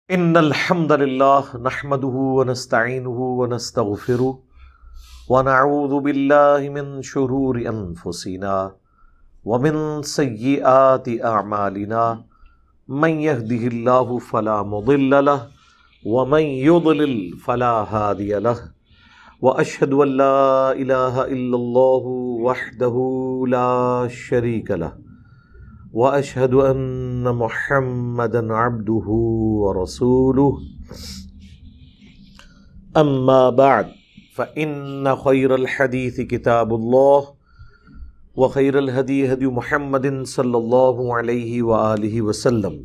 ان الحمد لله نحمده ونستعينه ونستغفره ونعوذ بالله من شرور انفسنا ومن سيئات اعمالنا من يهده الله فلا مضل له ومن يضلل فلا هادي له واشهد ان لا اله الا الله وحده لا شريك له واشهد ان محمدا عبده ورسوله اما بعد فان خير الحديث كتاب الله وخير الهدي هدي محمد صلى الله عليه واله وسلم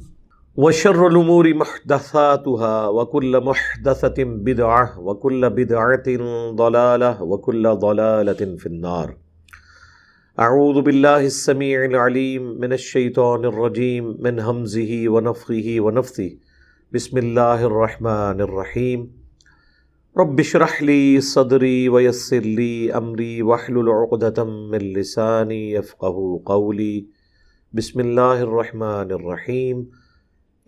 وشر الامور محدثاتها وكل محدثة بدعة وكل بدعة ضلالة وكل ضلالة في النار. اعوذ باللہ السمیع العلیم من الشیطان الرجیم من ہمزہ ونفخہ ونفثہ بسم اللہ الرحمن الرحیم رب اشرح لی صدری ویسر لی امری واحلل عقدۃ من لسانی یفقہوا قولی بسم اللہ الرحمن الرحیم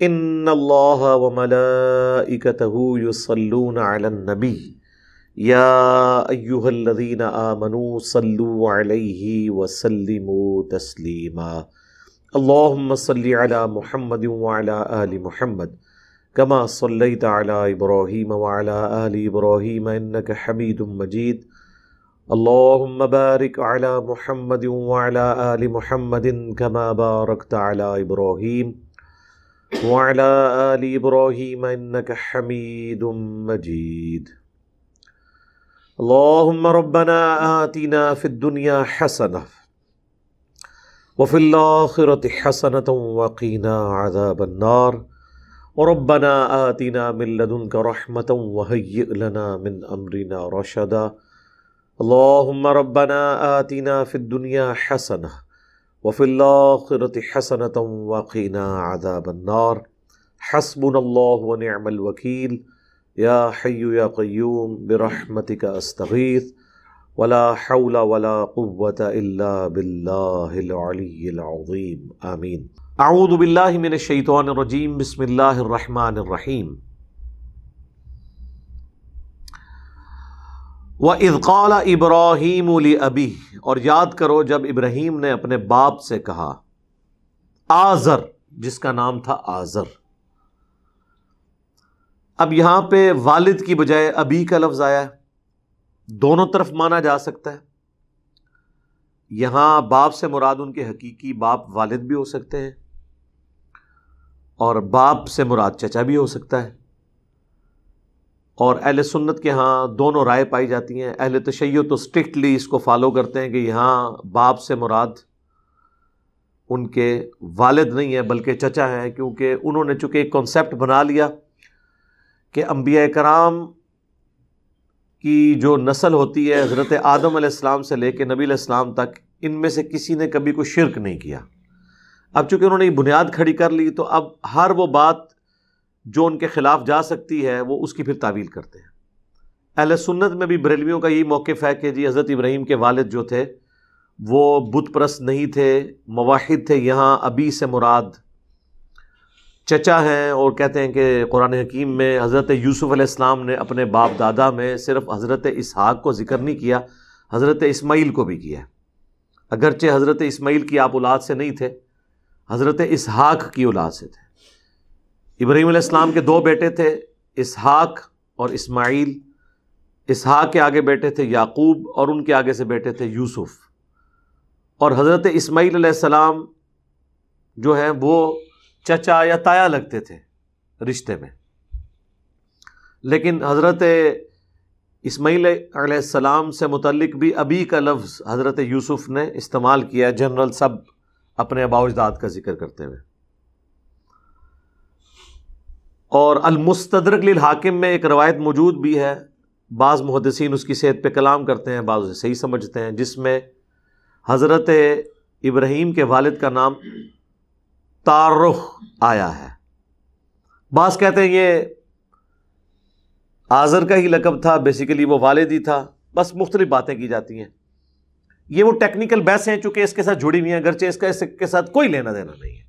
ان اللہ وملائکتہ یصلون علی النبی یا ایہا الذین آمنوا صلوا علیہ وسلموا تسلیما اللہم صلی علی محمد وعلی آل محمد کما صلیت علی ابراہیم وعلی آل ابراہیم انک حمید مجید اللہم بارک علی محمد وعلی آل محمد کما بارکت علی ابراہیم وعلی آل ابراہیم انک حمید مجید اللهم ربنا آتنا في الدنيا حسنة وفي الآخرة حسنة وقنا عذاب النار وربنا آتنا من لدنك رحمة وهيئ لنا من أمرنا رشدا اللهم ربنا آتنا في الدنيا حسنة وفي الآخرة حسنة وقنا عذاب النار حسبنا الله ونعم الوكيل یا حی یا قیوم برحمتک استغیث ولا حول ولا قوة الا باللہ العلی العظیم آمین. اعوذ باللہ من الشیطان الرجیم بسم اللہ الرحمن الرحیم. وَإِذْ قَالَ إِبْرَاهِيمُ لِأَبِيهِ، اور یاد کرو جب ابراہیم نے اپنے باپ سے کہا، آزر جس کا نام تھا آزر. اب یہاں پہ والد کی بجائے ابی کا لفظ آیا ہے، دونوں طرف مانا جا سکتا ہے. یہاں باپ سے مراد ان کے حقیقی باپ والد بھی ہو سکتے ہیں، اور باپ سے مراد چچا بھی ہو سکتا ہے. اور اہل سنت کے ہاں دونوں رائے پائی جاتی ہیں. اہل تشیع تو اسٹرکٹلی اس کو فالو کرتے ہیں کہ یہاں باپ سے مراد ان کے والد نہیں ہے بلکہ چچا ہے، کیونکہ انہوں نے چونکہ ایک کانسیپٹ بنا لیا کہ انبیاء کرام کی جو نسل ہوتی ہے حضرت آدم علیہ السلام سے لے کے نبی علیہ السلام تک، ان میں سے کسی نے کبھی کوئی شرک نہیں کیا. اب چونکہ انہوں نے یہ بنیاد کھڑی کر لی تو اب ہر وہ بات جو ان کے خلاف جا سکتی ہے وہ اس کی پھر تعویل کرتے ہیں. اہل سنت میں بھی بریلویوں کا یہی موقف ہے کہ جی حضرت ابراہیم کے والد جو تھے وہ بت پرست نہیں تھے، موحد تھے. یہاں ابی سے مراد چچا ہیں، اور کہتے ہیں کہ قرآن حکیم میں حضرت یوسف علیہ السلام نے اپنے باپ دادا میں صرف حضرت اسحاق کو ذکر نہیں کیا، حضرت اسماعیل کو بھی کیا. اگرچہ حضرت اسماعیل کی آپ اولاد سے نہیں تھے، حضرت اسحاق کی اولاد سے تھے. ابراہیم علیہ السلام کے دو بیٹے تھے، اسحاق اور اسماعیل. اسحاق کے آگے بیٹے تھے یعقوب، اور ان کے آگے سے بیٹے تھے یوسف. اور حضرت اسماعیل علیہ السلام جو ہیں وہ چچا یا تایا لگتے تھے رشتے میں. لیکن حضرت اسماعیل علیہ السلام سے متعلق بھی ابی کا لفظ حضرت یوسف نے استعمال کیا، جنرل سب اپنے آباء و اجداد کا ذکر کرتے ہوئے. اور المستدرک للحاکم میں ایک روایت موجود بھی ہے، بعض محدثین اس کی صحت پہ کلام کرتے ہیں، بعض اسے صحیح سمجھتے ہیں، جس میں حضرت ابراہیم کے والد کا نام تارخ آیا ہے. بعض کہتے ہیں یہ آزر کا ہی لقب تھا، بیسیکلی وہ والد ہی تھا. بس مختلف باتیں کی جاتی ہیں. یہ وہ ٹیکنیکل بحثیں ہیں چونکہ اس کے ساتھ جڑی ہوئی ہیں، اگرچہ اس کا اس کے ساتھ کوئی لینا دینا نہیں ہے،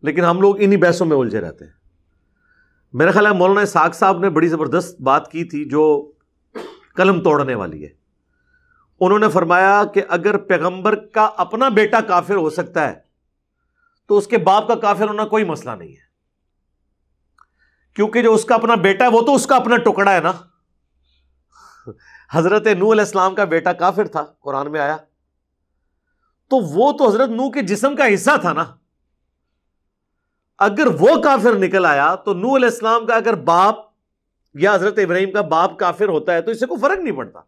لیکن ہم لوگ انہی بحثوں میں الجھے رہتے ہیں. میرا خیال ہے مولانا اسحاق صاحب نے بڑی زبردست بات کی تھی جو قلم توڑنے والی ہے. انہوں نے فرمایا کہ اگر پیغمبر کا اپنا بیٹا کافر ہو سکتا ہے تو اس کے باپ کا کافر ہونا کوئی مسئلہ نہیں ہے، کیونکہ جو اس کا اپنا بیٹا ہے وہ تو اس کا اپنا ٹکڑا ہے نا. حضرت نوح علیہ السلام کا بیٹا کافر تھا، قرآن میں آیا، تو وہ تو حضرت نوح کے جسم کا حصہ تھا نا. اگر وہ کافر نکل آیا تو نوح علیہ السلام کا اگر باپ یا حضرت ابراہیم کا باپ کافر ہوتا ہے تو اس سے کوئی فرق نہیں پڑتا.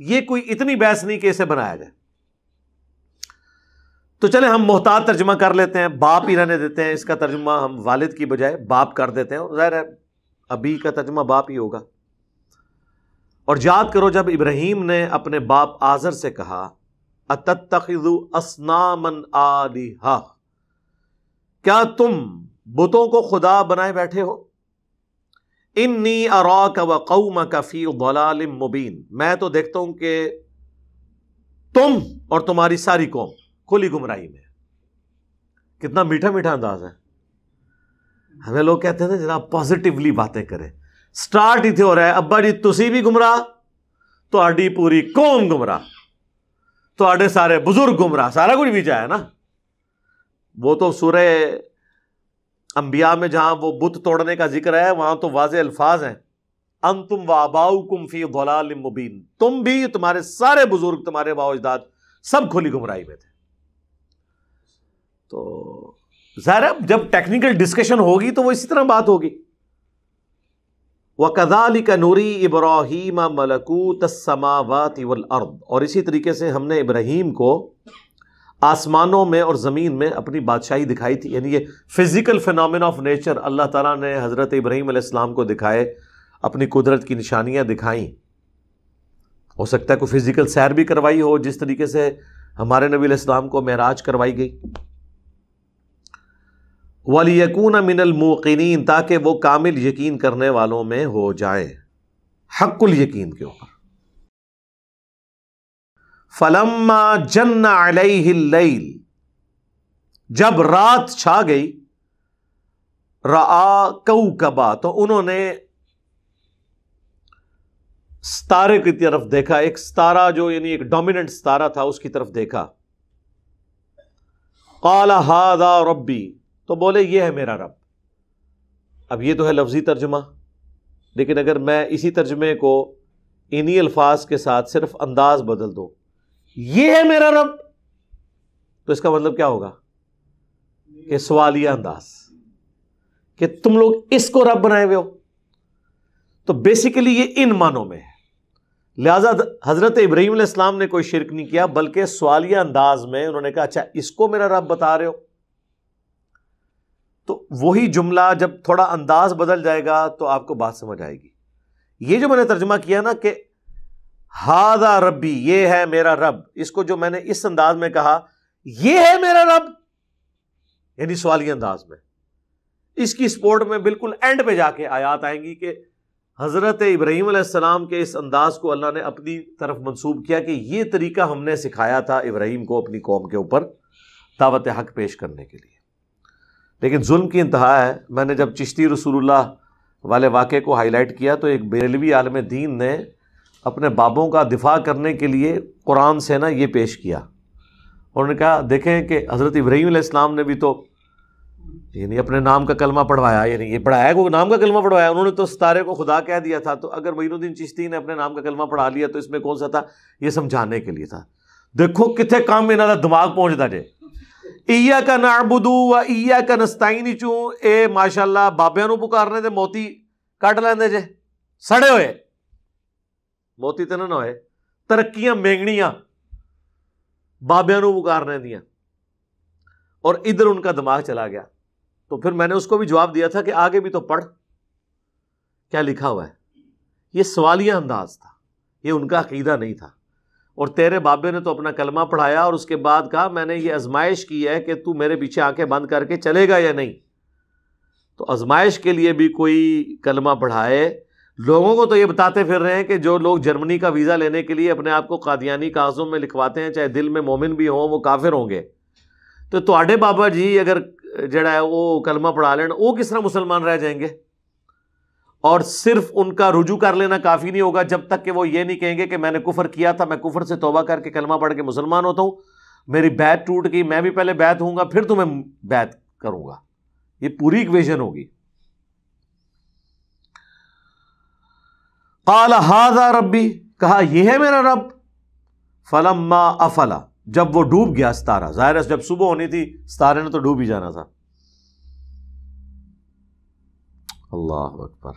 یہ کوئی اتنی بحث نہیں کہ اسے بنایا جائے. تو چلے ہم محتاط ترجمہ کر لیتے ہیں، باپ ہی رہنے دیتے ہیں، اس کا ترجمہ ہم والد کی بجائے باپ کر دیتے ہیں، اور ظاہر ہے ابھی کا ترجمہ باپ ہی ہوگا. اور یاد کرو جب ابراہیم نے اپنے باپ آزر سے کہا اتتخذ اصناما آلہہ، کیا تم بتوں کو خدا بنائے بیٹھے ہو؟ انی اراک وقومک فی ضلال مبین، میں تو دیکھتا ہوں کہ تم اور تمہاری ساری قوم کھلی گمراہی میں. کتنا میٹھا میٹھا انداز ہے. ہمیں لوگ کہتے ہیں جناب پازیٹیولی باتیں کریں. سٹارٹ ہی تھے ہو رہا ہے ابا جی تسی بھی گمراہ، تہاڈی پوری قوم گمراہ، تہاڈے سارے بزرگ گمراہ، سارا کچھ بھی چاہے نا. وہ تو سورہ انبیاء میں جہاں وہ بت توڑنے کا ذکر ہے وہاں تو واضح الفاظ ہیں، انتم وآباؤکم فی ضلال مبین، تم بھی، تمہارے سارے بزرگ، تمہارے باؤ اجداد سب کھلی گمراہی میں تھے. تو ظاہر ہے جب ٹیکنیکل ڈسکشن ہوگی تو وہ اسی طرح بات ہوگی. وَكَذَلِكَ نُرِي إِبْرَاهِيمَ مَلَكُوتَ السَّمَاوَاتِ وَالْأَرْضِ، اور اسی طریقے سے ہم نے ابراہیم کو آسمانوں میں اور زمین میں اپنی بادشاہی دکھائی تھی. یعنی یہ فزیکل فینومینا آف نیچر اللہ تعالیٰ نے حضرت ابراہیم علیہ السلام کو دکھائے، اپنی قدرت کی نشانیاں دکھائیں. ہو سکتا ہے کوئی فزیکل سیر بھی کروائی ہو جس طریقے سے ہمارے نبی علیہ السلام کو معراج کروائی گئی. وَلِيَكُونَ مِنَ الْمُوقِنِينَ، تاکہ وہ کامل یقین کرنے والوں میں ہو جائیں، حق الیقین کے اوپر. فَلَمَّا جَنَّ عَلَيْهِ اللَّيْلُ، جب رات چھا گئی، رَآ كَوْكَبًا، تو انہوں نے ستارے کی طرف دیکھا، ایک ستارہ جو یعنی ایک ڈومیننٹ ستارہ تھا اس کی طرف دیکھا. قَالَ هَذَا رَبِّي، تو بولے یہ ہے میرا رب. اب یہ تو ہے لفظی ترجمہ، لیکن اگر میں اسی ترجمے کو انہی الفاظ کے ساتھ صرف انداز بدل دو، یہ ہے میرا رب، تو اس کا مطلب کیا ہوگا کہ سوالیہ انداز، کہ تم لوگ اس کو رب بنائے ہوئے ہو. تو بیسیکلی یہ ان معنوں میں ہے. لہذا حضرت ابراہیم علیہ السلام نے کوئی شرک نہیں کیا، بلکہ سوالیہ انداز میں انہوں نے کہا اچھا اس کو میرا رب بتا رہے ہو. تو وہی جملہ جب تھوڑا انداز بدل جائے گا تو آپ کو بات سمجھ آئے گی. یہ جو میں نے ترجمہ کیا نا کہ ہاذا ربی، یہ ہے میرا رب، اس کو جو میں نے اس انداز میں کہا یہ ہے میرا رب، یعنی سوالی انداز میں، اس کی سپورٹ میں بالکل اینڈ پہ جا کے آیات آئیں گی کہ حضرت ابراہیم علیہ السلام کے اس انداز کو اللہ نے اپنی طرف منسوب کیا کہ یہ طریقہ ہم نے سکھایا تھا ابراہیم کو اپنی قوم کے اوپر دعوت حق پیش کرنے کے لیے. لیکن ظلم کی انتہا ہے. میں نے جب چشتی رسول اللہ والے واقعے کو ہائی لائٹ کیا تو ایک بریلوی عالم دین نے اپنے بابوں کا دفاع کرنے کے لیے قرآن سے نا یہ پیش کیا. انہوں نے کہا دیکھیں کہ حضرت ابراہیم علیہ السلام نے بھی تو یعنی اپنے نام کا کلمہ پڑھوایا، یعنی یہ پڑھایا کو نام کا کلمہ پڑھوایا، انہوں نے تو ستارے کو خدا کہہ دیا تھا. تو اگر معین الدین چشتی نے اپنے نام کا کلمہ پڑھا لیا تو اس میں کون سا تھا؟ یہ سمجھانے کے لیے تھا. دیکھو کتنے کام میں انہوں کا دماغ پہنچتا جے. ایاک نعبد و ایاک نستعین چوں اے ماشاءاللہ بابیاں نو پکارنے تے موتی کٹ لیندے جے، سڑے ہوئے موتی تے نہ ہوئے، ترقیاں مینگنیاں بابیاں نو پکارنے دیاں. اور ادھر ان کا دماغ چلا گیا. تو پھر میں نے اس کو بھی جواب دیا تھا کہ آگے بھی تو پڑھ کیا لکھا ہوا ہے. یہ سوالیہ انداز تھا، یہ ان کا عقیدہ نہیں تھا. اور تیرے بابے نے تو اپنا کلمہ پڑھایا اور اس کے بعد کہا میں نے یہ آزمائش کی ہے کہ تو میرے پیچھے آنکھیں بند کر کے چلے گا یا نہیں. تو آزمائش کے لیے بھی کوئی کلمہ پڑھائے. لوگوں کو تو یہ بتاتے پھر رہے ہیں کہ جو لوگ جرمنی کا ویزا لینے کے لیے اپنے آپ کو قادیانی کاغذوں میں لکھواتے ہیں چاہے دل میں مومن بھی ہوں وہ کافر ہوں گے. تو تواڈے بابا جی اگر جڑا ہے وہ کلمہ پڑھا لینا، وہ کس طرح مسلمان رہ جائیں گے؟ اور صرف ان کا رجوع کر لینا کافی نہیں ہوگا جب تک کہ وہ یہ نہیں کہیں گے کہ میں نے کفر کیا تھا، میں کفر سے توبہ کر کے کلمہ پڑھ کے مسلمان ہوتا ہوں، میری بیعت ٹوٹ گئی، میں بھی پہلے بیعت ہوں گا پھر تمہیں بیعت کروں گا. یہ پوری ایکویشن ہوگی. قال ھذا ربی، کہا یہ ہے میرا رب. فلما افلا، جب وہ ڈوب گیا ستارہ، ظاہر ہے جب صبح ہونی تھی ستارے نے تو ڈوب ہی جانا تھا. اللہ اکبر.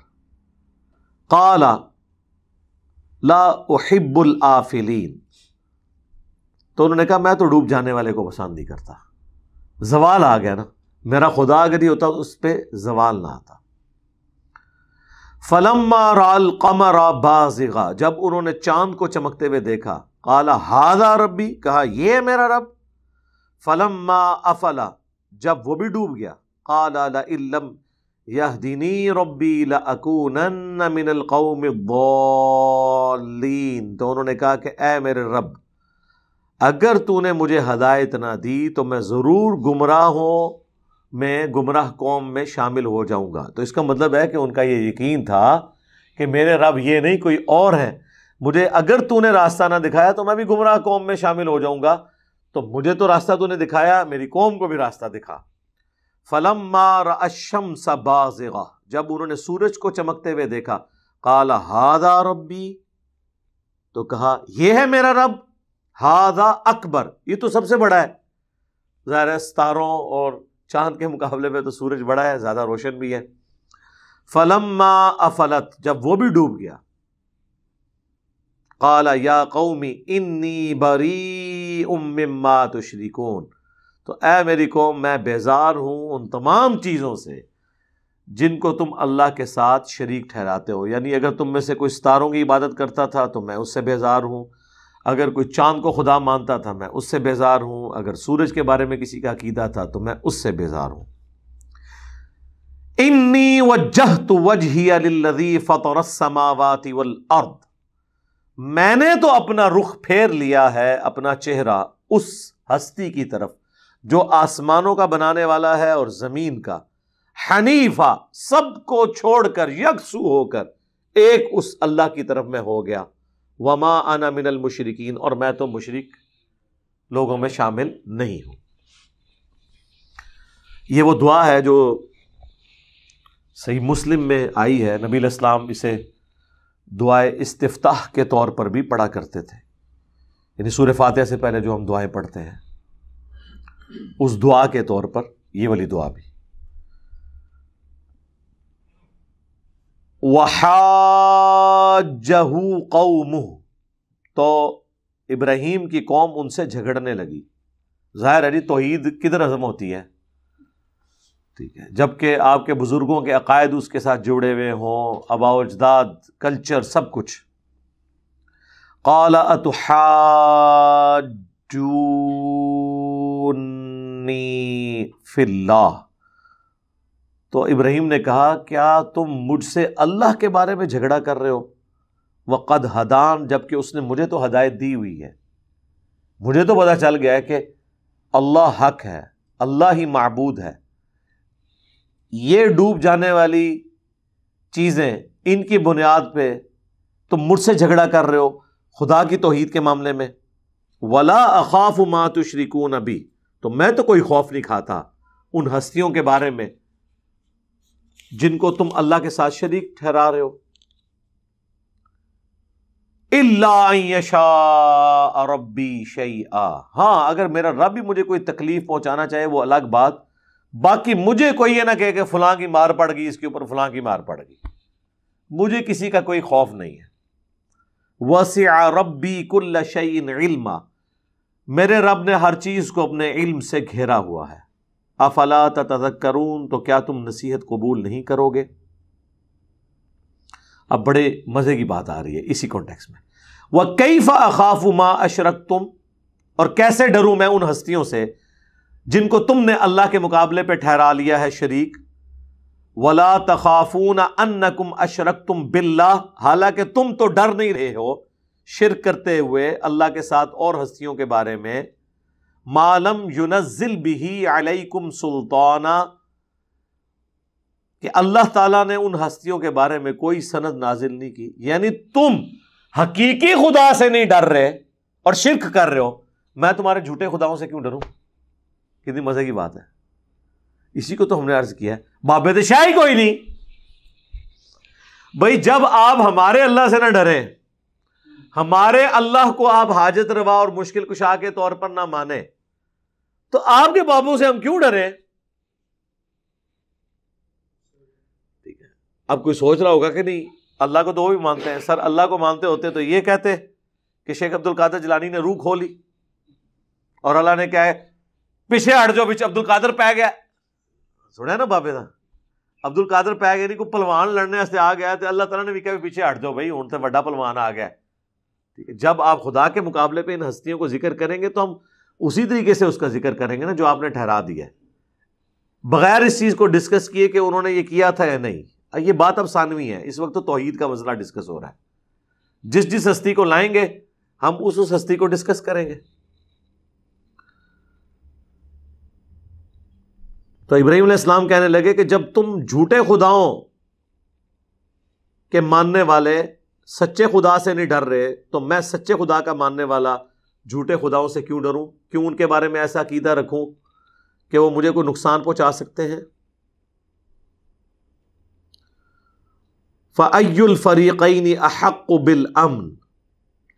قال لا احب الآفلین، تو انہوں نے کہا میں تو ڈوب جانے والے کو پسند نہیں کرتا. زوال آ گیا نا، میرا خدا اگر یہ ہوتا تو اس پہ زوال نہ آتا. فلما رأى القمر بازغا، جب انہوں نے چاند کو چمکتے ہوئے دیکھا، قال ھذا ربی، کہا یہ ہے میرا رب. فلما افلا، جب وہ بھی ڈوب گیا، قال لئن لم یہدنی ربی لأکونن من القوم الضالین، تو انہوں نے کہا کہ اے میرے رب اگر تو نے مجھے ہدایت نہ دی تو میں ضرور گمراہ قوم میں شامل ہو جاؤں گا. تو اس کا مطلب ہے کہ ان کا یہ یقین تھا کہ میرے رب یہ نہیں کوئی اور ہے، مجھے اگر تو نے راستہ نہ دکھایا تو میں بھی گمراہ قوم میں شامل ہو جاؤں گا، تو مجھے تو راستہ تو نے دکھایا، میری قوم کو بھی راستہ دکھا. فلما رأى الشمس بازغہ، جب انہوں نے سورج کو چمکتے ہوئے دیکھا، قال ھذا ربی، تو کہا یہ ہے میرا رب. ھذا اکبر، یہ تو سب سے بڑا ہے. ظاہر ہے ستاروں اور چاند کے مقابلے میں تو سورج بڑا ہے، زیادہ روشن بھی ہے. فلما افلت، جب وہ بھی ڈوب گیا، قال یا قوم انی بریء مما تشرکون، تو اے میری قوم میں بیزار ہوں ان تمام چیزوں سے جن کو تم اللہ کے ساتھ شریک ٹھہراتے ہو. یعنی اگر تم میں سے کوئی ستاروں کی عبادت کرتا تھا تو میں اس سے بیزار ہوں، اگر کوئی چاند کو خدا مانتا تھا میں اس سے بیزار ہوں، اگر سورج کے بارے میں کسی کا عقیدہ تھا تو میں اس سے بیزار ہوں. انی وجہت وجہی للذی فطر السماوات والارض، میں نے تو اپنا رخ پھیر لیا ہے، اپنا چہرہ اس ہستی کی طرف جو آسمانوں کا بنانے والا ہے اور زمین کا، حنیفہ، سب کو چھوڑ کر یکسو ہو کر ایک اس اللہ کی طرف میں ہو گیا. وما انا من المشرکین، اور میں تو مشرک لوگوں میں شامل نہیں ہوں. یہ وہ دعا ہے جو صحیح مسلم میں آئی ہے. نبی علیہ السلام اسے دعائے استفتاح کے طور پر بھی پڑھا کرتے تھے، یعنی سورہ فاتحہ سے پہلے جو ہم دعائیں پڑھتے ہیں اس دعا کے طور پر یہ والی دعا بھی. وحاجہ قومہ، تو ابراہیم کی قوم ان سے جھگڑنے لگی. ظاہر ہے توحید کدھر ہضم ہوتی ہے، ٹھیک ہے، جبکہ آپ کے بزرگوں کے عقائد اس کے ساتھ جڑے ہوئے ہوں، آباء و اجداد، کلچر، سب کچھ. قال اتحاجونی فی اللہ، تو ابراہیم نے کہا کیا تم مجھ سے اللہ کے بارے میں جھگڑا کر رہے ہو؟ وقد ہدان، جبکہ اس نے مجھے تو ہدایت دی ہوئی ہے، مجھے تو پتہ چل گیا ہے کہ اللہ حق ہے، اللہ ہی معبود ہے. یہ ڈوب جانے والی چیزیں، ان کی بنیاد پہ تم مجھ سے جھگڑا کر رہے ہو خدا کی توحید کے معاملے میں. ولا اخاف ما تشرکون بی، تو میں تو کوئی خوف نہیں کھاتا ان ہستیوں کے بارے میں جن کو تم اللہ کے ساتھ شریک ٹھہرا رہے ہو. الا ان یشاء ربی شیئا، ہاں اگر میرا رب بھی مجھے کوئی تکلیف پہنچانا چاہے وہ الگ بات، باقی مجھے کوئی یہ نہ کہے کہ فلاں کی مار پڑ گئی، اس کے اوپر فلاں کی مار پڑ گئی، مجھے کسی کا کوئی خوف نہیں ہے. وسع ربی کل شیء علما، میرے رب نے ہر چیز کو اپنے علم سے گھیرا ہوا ہے. افلا تتذکرون، تو کیا تم نصیحت قبول نہیں کرو گے؟ اب بڑے مزے کی بات آ رہی ہے اسی کانٹیکس میں. وَكَيْفَ أَخَافُ مَا أَشْرَكْتُمْ، اور کیسے ڈروں میں ان ہستیوں سے جن کو تم نے اللہ کے مقابلے پہ ٹھہرا لیا ہے شریک. وَلَا تَخَافُونَ أَنَّكُمْ أَشْرَكْتُمْ بِاللَّهِ، حالانکہ تم تو ڈر نہیں رہے ہو شرک کرتے ہوئے اللہ کے ساتھ اور ہستیوں کے بارے میں. ما لم ينزل به علیکم سلطانا، کہ اللہ تعالیٰ نے ان ہستیوں کے بارے میں کوئی سند نازل نہیں کی. یعنی تم حقیقی خدا سے نہیں ڈر رہے اور شرک کر رہے ہو، میں تمہارے جھوٹے خداؤں سے کیوں ڈروں؟ کتنی مزے کی بات ہے. اسی کو تو ہم نے عرض کیا ہے، بابے تو شاہی کوئی نہیں. بھائی جب آپ ہمارے اللہ سے نہ ڈریں، ہمارے اللہ کو آپ حاجت روا اور مشکل کشا کے طور پر نہ مانیں، تو آپ کے بابوں سے ہم کیوں ڈریں؟ ٹھیک ہے. اب کوئی سوچ رہا ہوگا کہ نہیں اللہ کو تو وہ بھی مانتے ہیں. سر اللہ کو مانتے ہوتے تو یہ کہتے کہ شیخ عبد القادر جیلانی نے روح کھولی اور اللہ نے کیا ہے پیچھے ہٹ جو بچ عبد القادر پہ گیا. سنا ہے نا بابے دا عبد القادر پہ گیا نہیں کوئی پلوان لڑنے سے آ گیا تو اللہ تعالیٰ نے بھی کہا پیچھے ہٹ جاؤ بھائی ہوں تو بڑا پلوان آ گیا. ٹھیک ہے. جب آپ خدا کے مقابلے پہ ان ہستیوں کو ذکر کریں گے تو ہم اسی طریقے سے اس کا ذکر کریں گے نا جو آپ نے ٹھہرا دیا ہے، بغیر اس چیز کو ڈسکس کیے کہ انہوں نے یہ کیا تھا یا نہیں. یہ بات اب ثانوی ہے، اس وقت تو توحید کا مسئلہ ڈسکس ہو رہا ہے. جس ہستی کو لائیں گے ہم اس ہستی کو ڈسکس کریں گے. تو ابراہیم علیہ السلام کہنے لگے کہ جب تم جھوٹے خداؤں کے ماننے والے سچے خدا سے نہیں ڈر رہے تو میں سچے خدا کا ماننے والا جھوٹے خداؤں سے کیوں ڈروں؟ کیوں ان کے بارے میں ایسا عقیدہ رکھوں کہ وہ مجھے کوئی نقصان پہنچا سکتے ہیں؟ فَأَيُّ الْفَرِيقَيْنِ أَحَقُّ بِالْأَمْنِ،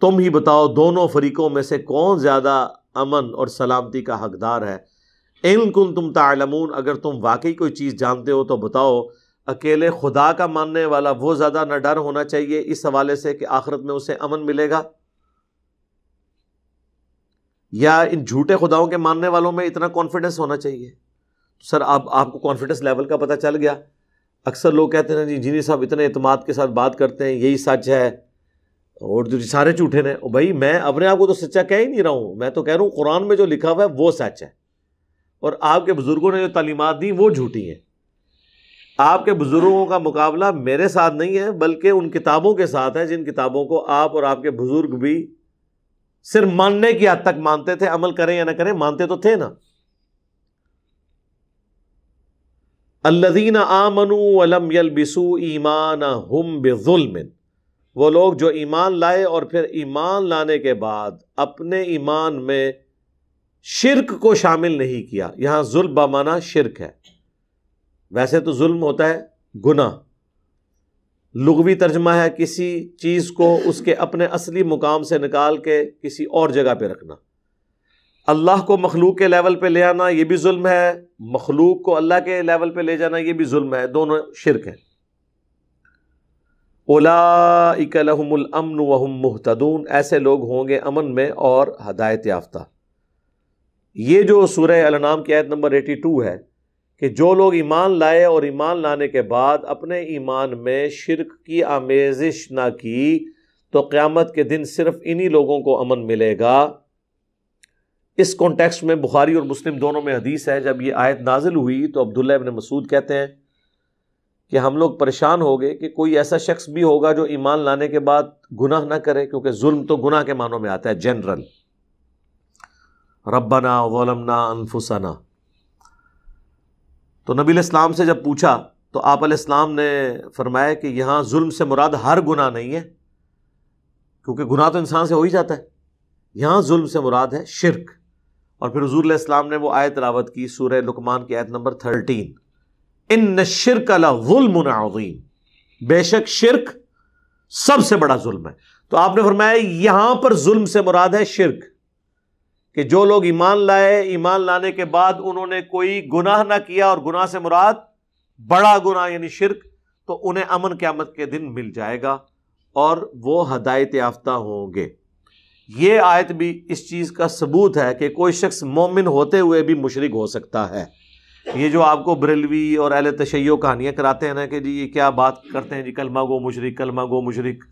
تم ہی بتاؤ دونوں فریقوں میں سے کون زیادہ امن اور سلامتی کا حقدار ہے. ان کنتم تعلمون، اگر تم واقعی کوئی چیز جانتے ہو تو بتاؤ. اکیلے خدا کا ماننے والا وہ زیادہ نہ ڈر ہونا چاہیے اس حوالے سے کہ آخرت میں اسے امن ملے گا، یا ان جھوٹے خداؤں کے ماننے والوں میں اتنا کانفیڈنس ہونا چاہیے؟ سر آپ کو کانفیڈنس لیول کا پتہ چل گیا. اکثر لوگ کہتے ہیں جی جنہی صاحب اتنے اعتماد کے ساتھ بات کرتے ہیں یہی سچ ہے اور جو سارے جھوٹے ہیں. بھائی میں اپنے آپ کو تو سچا کہہ ہی نہیں رہا ہوں، میں تو کہہ رہا ہوں قرآن میں جو لکھا ہوا ہے وہ سچ ہے، اور آپ کے بزرگوں نے جو تعلیمات دی وہ جھوٹی ہیں. آپ کے بزرگوں کا مقابلہ میرے ساتھ نہیں ہے بلکہ ان کتابوں کے ساتھ ہے جن کتابوں کو آپ اور آپ کے بزرگ بھی صرف ماننے کی حد تک مانتے تھے، عمل کریں یا نہ کریں مانتے تو تھے نا. الذین آمنوا ولم یلبسوا ایمانہم بظلم، وہ لوگ جو ایمان لائے اور پھر ایمان لانے کے بعد اپنے ایمان میں شرک کو شامل نہیں کیا. یہاں ظلم بمعنی شرک ہے، ویسے تو ظلم ہوتا ہے گناہ، لغوی ترجمہ ہے کسی چیز کو اس کے اپنے اصلی مقام سے نکال کے کسی اور جگہ پہ رکھنا. اللہ کو مخلوق کے لیول پہ لے آنا یہ بھی ظلم ہے، مخلوق کو اللہ کے لیول پہ لے جانا یہ بھی ظلم ہے، دونوں شرک ہے. اولئک لہم الامن وہم مہتدون، ایسے لوگ ہوں گے امن میں اور ہدایت یافتہ. یہ جو سورہ الانعام کی آیت نمبر 82 ہے کہ جو لوگ ایمان لائے اور ایمان لانے کے بعد اپنے ایمان میں شرک کی آمیزش نہ کی تو قیامت کے دن صرف انہی لوگوں کو امن ملے گا. اس کانٹیکسٹ میں بخاری اور مسلم دونوں میں حدیث ہے، جب یہ آیت نازل ہوئی تو عبداللہ ابن مسعود کہتے ہیں کہ ہم لوگ پریشان ہو گئے کہ کوئی ایسا شخص بھی ہوگا جو ایمان لانے کے بعد گناہ نہ کرے، کیونکہ ظلم تو گناہ کے معنوں میں آتا ہے جنرل. ربنا ظلمنا انفسنا. تو نبی علیہ السلام سے جب پوچھا تو آپ علیہ السلام نے فرمایا کہ یہاں ظلم سے مراد ہر گناہ نہیں ہے، کیونکہ گناہ تو انسان سے ہو ہی جاتا ہے، یہاں ظلم سے مراد ہے شرک. اور پھر حضور علیہ السلام نے وہ آیت تلاوت کی سورہ لقمان کی آیت نمبر 13، ان الشرک لظلم عظیم، بے شک شرک سب سے بڑا ظلم ہے. تو آپ نے فرمایا یہاں پر ظلم سے مراد ہے شرک، کہ جو لوگ ایمان لائے ایمان لانے کے بعد انہوں نے کوئی گناہ نہ کیا، اور گناہ سے مراد بڑا گناہ یعنی شرک، تو انہیں امن قیامت کے دن مل جائے گا اور وہ ہدایت یافتہ ہوں گے. یہ آیت بھی اس چیز کا ثبوت ہے کہ کوئی شخص مومن ہوتے ہوئے بھی مشرک ہو سکتا ہے. یہ جو آپ کو بریلوی اور اہل تشیع کہانیاں کراتے ہیں نا کہ جی یہ کیا بات کرتے ہیں جی کلمہ گو مشرک، کلمہ گو مشرک،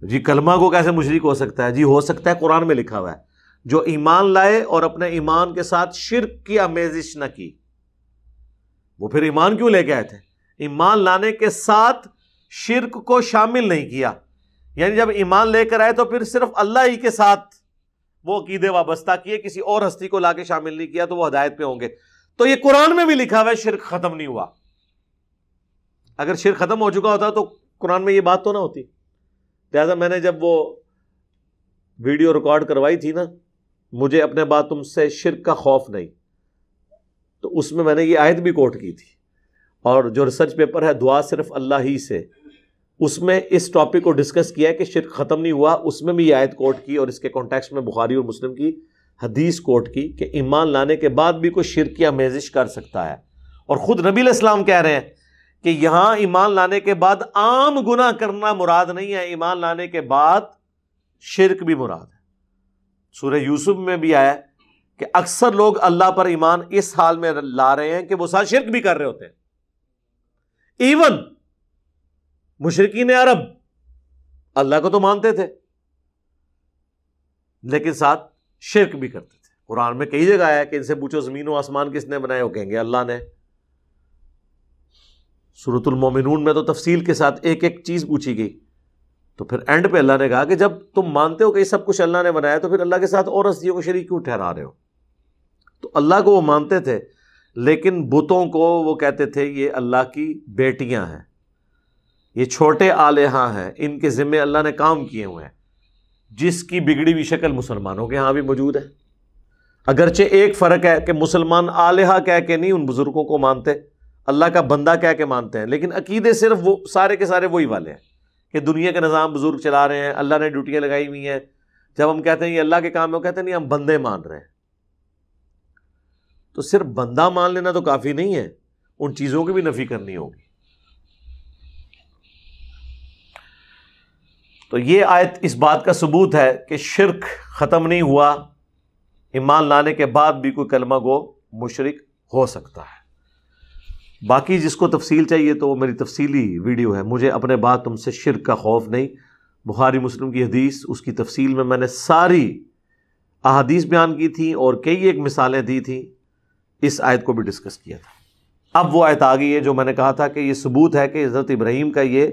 جی کلمہ گو کیسے مشرک ہو سکتا ہے؟ جی ہو سکتا ہے، قرآن میں لکھا ہوا ہے جو ایمان لائے اور اپنے ایمان کے ساتھ شرک کی آمیزش نہ کی. وہ پھر ایمان کیوں لے کے آئے تھے؟ ایمان لانے کے ساتھ شرک کو شامل نہیں کیا. یعنی جب ایمان لے کر آئے تو پھر صرف اللہ ہی کے ساتھ وہ عقیدے وابستہ کیے، کسی اور ہستی کو لا کے شامل نہیں کیا، تو وہ ہدایت پہ ہوں گے۔ تو یہ قرآن میں بھی لکھا ہوا ہے شرک ختم نہیں ہوا۔ اگر شرک ختم ہو چکا ہوتا تو قرآن میں یہ بات تو نہ ہوتی۔ لہٰذا میں نے جب وہ ویڈیو ریکارڈ کروائی تھی نا، مجھے اپنے بعد تم سے شرک کا خوف نہیں، تو اس میں میں نے یہ آیت بھی کوٹ کی تھی، اور جو ریسرچ پیپر ہے دعا صرف اللہ ہی سے، اس میں اس ٹاپک کو ڈسکس کیا ہے کہ شرک ختم نہیں ہوا، اس میں بھی یہ آیت کوٹ کی، اور اس کے کانٹیکسٹ میں بخاری اور مسلم کی حدیث کوٹ کی کہ ایمان لانے کے بعد بھی کوئی شرک کی آمیزش کر سکتا ہے۔ اور خود نبی علیہ السلام کہہ رہے ہیں کہ یہاں ایمان لانے کے بعد عام گناہ کرنا مراد نہیں ہے، ایمان لانے کے بعد شرک بھی مراد ہے۔ سورہ یوسف میں بھی آیا کہ اکثر لوگ اللہ پر ایمان اس حال میں لا رہے ہیں کہ وہ ساتھ شرک بھی کر رہے ہوتے ہیں۔ ایون مشرکین عرب اللہ کو تو مانتے تھے لیکن ساتھ شرک بھی کرتے تھے۔ قرآن میں کئی جگہ آیا کہ ان سے پوچھو زمین و آسمان کس نے بنائے، وہ کہیں گے اللہ نے۔ سورۃ المومنون میں تو تفصیل کے ساتھ ایک ایک چیز پوچھی گئی، تو پھر اینڈ پہ اللہ نے کہا کہ جب تم مانتے ہو کہ یہ سب کچھ اللہ نے بنایا تو پھر اللہ کے ساتھ اور ہستیوں کو شریک کیوں ٹھہرا رہے ہو؟ تو اللہ کو وہ مانتے تھے، لیکن بتوں کو وہ کہتے تھے یہ اللہ کی بیٹیاں ہیں، یہ چھوٹے آلہہ ہیں، ان کے ذمے اللہ نے کام کیے ہوئے ہیں، جس کی بگڑی ہوئی شکل مسلمانوں کے ہاں بھی موجود ہے۔ اگرچہ ایک فرق ہے کہ مسلمان آلہہ کہہ کے نہیں ان بزرگوں کو مانتے، اللہ کا بندہ کہہ کے مانتے ہیں، لیکن عقیدے صرف وہ سارے کے سارے وہی والے ہیں کہ دنیا کا نظام بزرگ چلا رہے ہیں، اللہ نے ڈیوٹیاں لگائی ہوئی ہیں۔ جب ہم کہتے ہیں یہ اللہ کے کام ہے، وہ کہتے ہیں نہیں ہم بندے مان رہے ہیں۔ تو صرف بندہ مان لینا تو کافی نہیں ہے، ان چیزوں کی بھی نفی کرنی ہوگی۔ تو یہ آیت اس بات کا ثبوت ہے کہ شرک ختم نہیں ہوا، ایمان لانے کے بعد بھی کوئی کلمہ گو مشرک ہو سکتا ہے۔ باقی جس کو تفصیل چاہیے تو وہ میری تفصیلی ویڈیو ہے، مجھے اپنے بعد تم سے شرک کا خوف نہیں، بخاری مسلم کی حدیث، اس کی تفصیل میں نے ساری احادیث بیان کی تھی اور کئی ایک مثالیں دی تھیں، اس آیت کو بھی ڈسکس کیا تھا۔ اب وہ آیت آ گئی ہے جو میں نے کہا تھا کہ یہ ثبوت ہے کہ حضرت ابراہیم کا یہ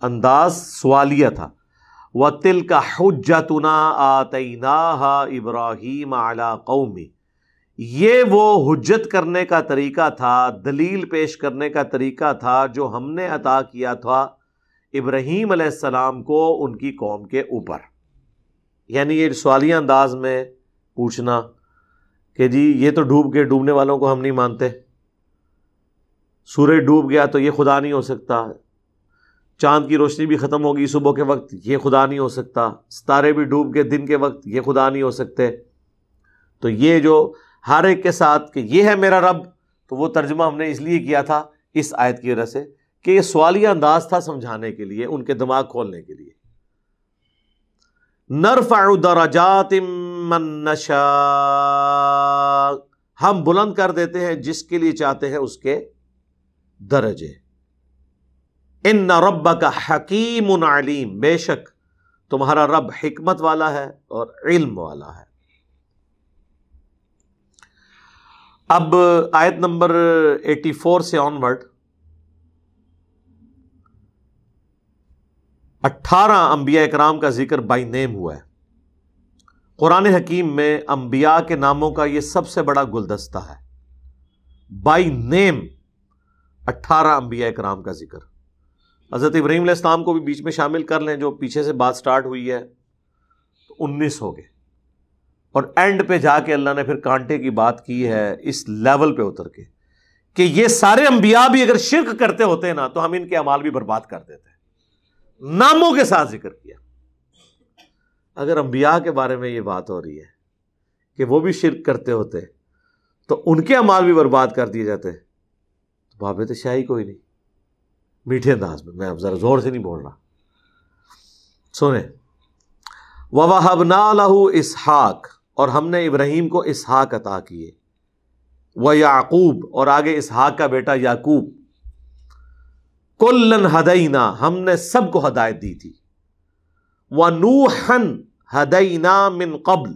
انداز سوالیہ تھا۔ وَتِلْكَ حُجَّتُنَا آتَيْنَاهَا إِبْرَاهِيمَ عَلَىٰ قَوْمِهِ، یہ وہ حجت کرنے کا طریقہ تھا، دلیل پیش کرنے کا طریقہ تھا جو ہم نے عطا کیا تھا ابراہیم علیہ السلام کو ان کی قوم کے اوپر۔ یعنی یہ سوالیہ انداز میں پوچھنا کہ جی یہ تو ڈوب گئے، ڈوبنے والوں کو ہم نہیں مانتے، سورج ڈوب گیا تو یہ خدا نہیں ہو سکتا، چاند کی روشنی بھی ختم ہوگی صبح کے وقت، یہ خدا نہیں ہو سکتا، ستارے بھی ڈوب گئے دن کے وقت، یہ خدا نہیں ہو سکتے۔ تو یہ جو ہر ایک کے ساتھ کہ یہ ہے میرا رب، تو وہ ترجمہ ہم نے اس لیے کیا تھا اس آیت کی وجہ سے کہ یہ سوالیہ انداز تھا سمجھانے کے لیے، ان کے دماغ کھولنے کے لیے۔ نرفع درجات من نشاء، ہم بلند کر دیتے ہیں جس کے لیے چاہتے ہیں اس کے درجے۔ ان ربک حکیم علیم، بے شک تمہارا رب حکمت والا ہے اور علم والا ہے۔ اب آیت نمبر 84 سے آنورڈ 18 انبیاء اکرام کا ذکر بائی نیم ہوا ہے۔ قرآن حکیم میں انبیاء کے ناموں کا یہ سب سے بڑا گلدستہ ہے، بائی نیم 18 انبیاء اکرام کا ذکر۔ حضرت ابراہیم علیہ السلام کو بھی بیچ میں شامل کر لیں، جو پیچھے سے بات سٹارٹ ہوئی ہے، تو 19 ہو گئے، اور اینڈ پہ جا کے اللہ نے پھر کانٹے کی بات کی ہے اس لیول پہ اتر کے کہ یہ سارے انبیاء بھی اگر شرک کرتے ہوتے نا تو ہم ان کے اعمال بھی برباد کر دیتے، ناموں کے ساتھ ذکر کیا۔ اگر انبیاء کے بارے میں یہ بات ہو رہی ہے کہ وہ بھی شرک کرتے ہوتے تو ان کے اعمال بھی برباد کر دیے جاتے، تو بابے تو شاہی کوئی نہیں۔ میٹھے انداز میں اب ذرا زور سے نہیں بول رہا، سنیں۔ وَوَهَبْنَا لَهُ إِسْحَاقَ، اور ہم نے ابراہیم کو اسحاق عطا کیے، وَيَعْقُوب، اور آگے اسحاق کا بیٹا یعقوب، كُلًّا هَدَيْنَا، ہم نے سب کو ہدایت دی تھی، وَنُوحًا هَدَيْنَا مِن قبل،